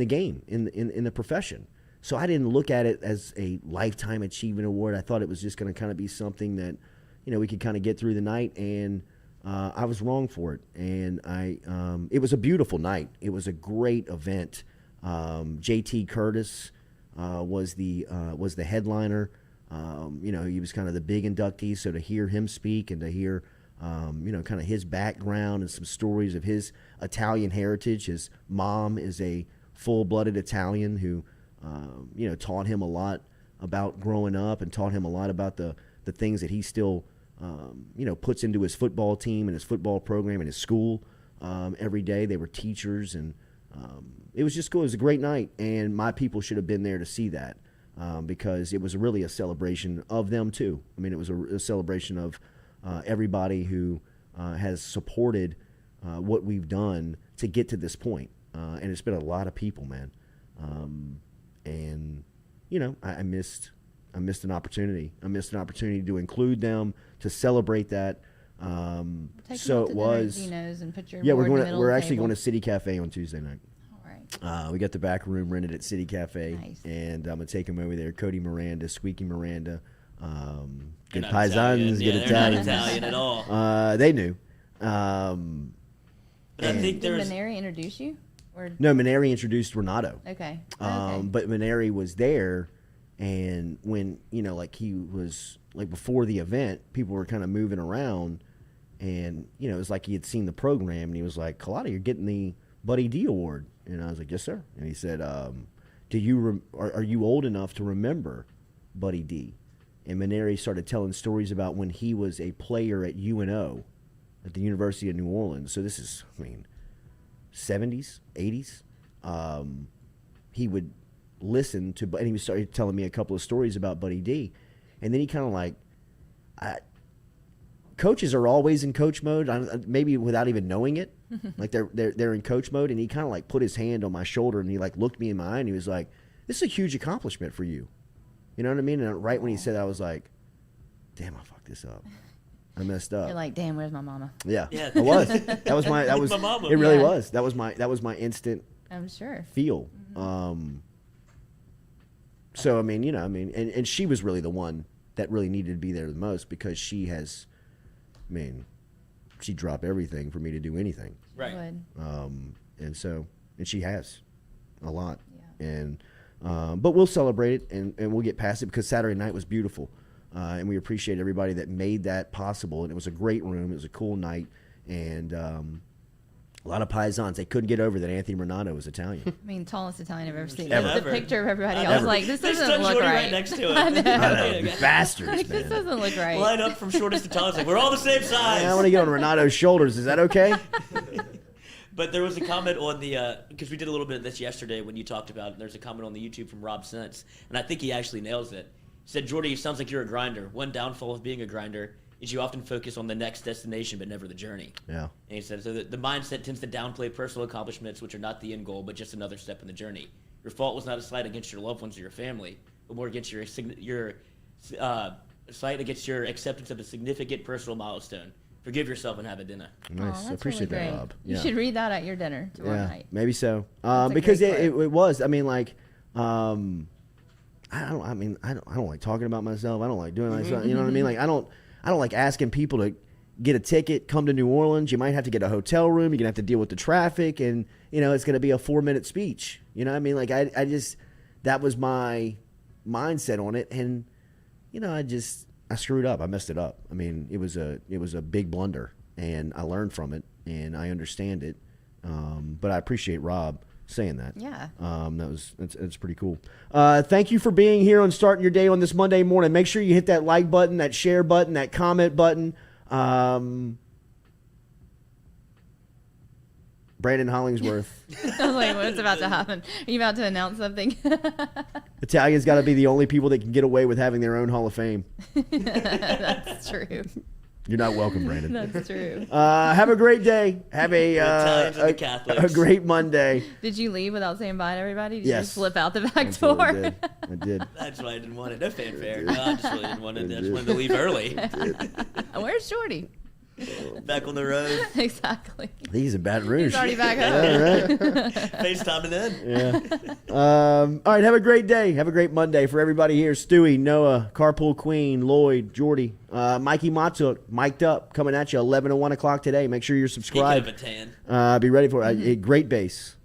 game, in the profession. So I didn't look at it as a lifetime achievement award. I thought it was just going to kind of be something that we could kind of get through the night and I was wrong for it, and it was a beautiful night. It was a great event. JT Curtis was the headliner. He was kind of the big inductee, so to hear him speak and to hear kind of his background and some stories of his Italian heritage. His mom is a full-blooded Italian who taught him a lot about growing up and taught him a lot about the things that he still puts into his football team and his football program and his school every day. They were teachers, and it was just cool. It was a great night, and my people should have been there to see that because it was really a celebration of them too. I mean, it was a celebration of everybody who has supported what we've done to get to this point. And it's been a lot of people, man. I missed an opportunity. I missed an opportunity to include them, to celebrate that. So it was. And put your we're actually going to City Cafe on Tuesday night. All right. We got the back room rented at City Cafe, nice. And I'm gonna take them over there. Cody Miranda, Squeaky Miranda, good paisans, good Italians. Not Italian at all. They knew. But I think did Maneri introduce you? Or? No, Maneri introduced Renato. Okay. But Maneri was there, and when he was before the event, people were kind of moving around, and it was like he had seen the program, and he was like, "Culotta, you're getting the Buddy D Award," and I was like, "Yes, sir." And he said, "Do you are you old enough to remember Buddy D?" And Maneri started telling stories about when he was a player at UNO, at the University of New Orleans. So this is, 70s, 80s. He would listen to, and he started telling me a couple of stories about Buddy D. And then he kind of coaches are always in coach mode, maybe without even knowing it. Like they're in coach mode. And he kind of put his hand on my shoulder and he looked me in my eye and he was like, "This is a huge accomplishment for you." You know what I mean? And right when he said that, I was like, "Damn, I fucked this up. I messed up." You're like, "Damn, where's my mama?" Yeah. I was. That was my mama. It really was. That was my instant I'm sure feel. Mm-hmm. So and she was really the one that really needed to be there the most because she has, she'd drop everything for me to do anything. Right. And she has a lot. Yeah. And but we'll celebrate it and we'll get past it because Saturday night was beautiful. And we appreciate everybody that made that possible. And it was a great room. It was a cool night. And a lot of paisans. They couldn't get over that Anthony Renato was Italian. Tallest Italian I've ever seen. Ever. The picture of everybody. I was like, this doesn't look right. Next to him. I know. Bastards, man. This doesn't look right. Line up from shortest to tallest. We're all the same size. I want to get on Renato's shoulders. Is that okay? But there was a comment on the because we did a little bit of this yesterday when you talked about it. There's a comment on the YouTube from Rob Sentz, and I think he actually nails it. He said, "Jordy, it sounds like you're a grinder. One downfall of being a grinder is you often focus on the next destination but never the journey." Yeah. And he said, so the mindset tends to downplay personal accomplishments, which are not the end goal, but just another step in the journey. Your fault was not a slight against your loved ones or your family, but more against your slight against your acceptance of a significant personal milestone. Forgive yourself and have a dinner. Nice. I appreciate really that, Rob. You should read that at your dinner tomorrow night. Maybe so. Because it was. I don't like talking about myself. I don't like doing myself. You know what I mean? I don't like asking people to get a ticket, come to New Orleans. You might have to get a hotel room. You're gonna have to deal with the traffic, and it's gonna be a 4-minute speech. You know what I mean? I just that was my mindset on it, and I screwed up. I messed it up. It was a big blunder, and I learned from it, and I understand it. But I appreciate Rob saying that. Yeah. That's pretty cool. Thank you for being here and starting your day on this Monday morning. Make sure you hit that like button, that share button, that comment button. Brandon Hollingsworth. I was like, what's about to happen? Are you about to announce something? Italians got to be the only people that can get away with having their own Hall of Fame. That's true. You're not welcome, Brandon. That's true. Have a great day. Have a great Monday. Did you leave without saying bye to everybody? Did yes. you just flip out the back door? I did. That's why I didn't want it. No fanfare. No, I just really didn't want it. I just wanted to leave early. Where's Jordy? Back on the road. Exactly. I think he's in Baton Rouge. He's already back home. Yeah, right. FaceTiming in. Yeah. All right. Have a great day. Have a great Monday for everybody here. Stewie, Noah, Carpool Queen, Lloyd, Jordy, Mikey Matuk, mic'd up, coming at you 11 to 1 o'clock today. Make sure you're subscribed. Speaking of a tan. Be ready for it. A great base.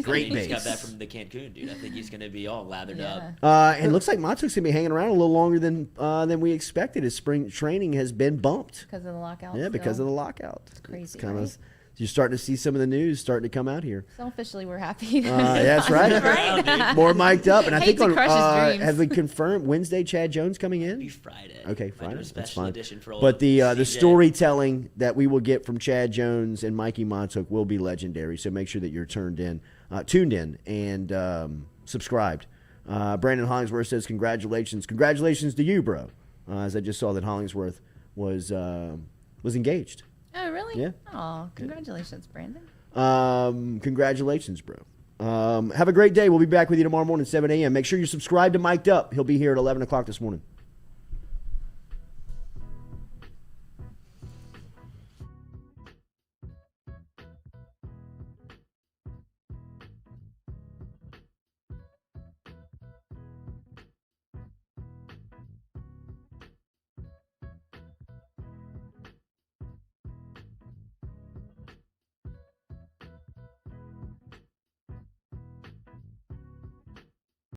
Great He just base. got back from the Cancun, dude. I think he's going to be all lathered up. And it looks like Matuk's gonna be hanging around a little longer than we expected. His spring training has been bumped. Because of the lockout. Yeah, because of the lockout. It's crazy, kind of, right? you're starting to see some of the news starting to come out here. Selfishly, we're happy. That's right. Right? More mic'd up, and I Hate think to crush his dreams. have we confirmed Wednesday Chad Jones coming in? Be Friday. Okay, Might do a Friday. That's special fine. edition for old But the CJ. storytelling that we will get from Chad Jones and Mikey Montauk will be legendary. So make sure that you're tuned in, and subscribed. Brandon Hollingsworth says congratulations to you, bro. As I just saw that Hollingsworth was engaged. Oh, really? Yeah. Oh, congratulations, Brandon. Congratulations, bro. Have a great day. We'll be back with you tomorrow morning, 7 a.m. Make sure you're subscribed to Mic'd Up. He'll be here at 11 o'clock this morning.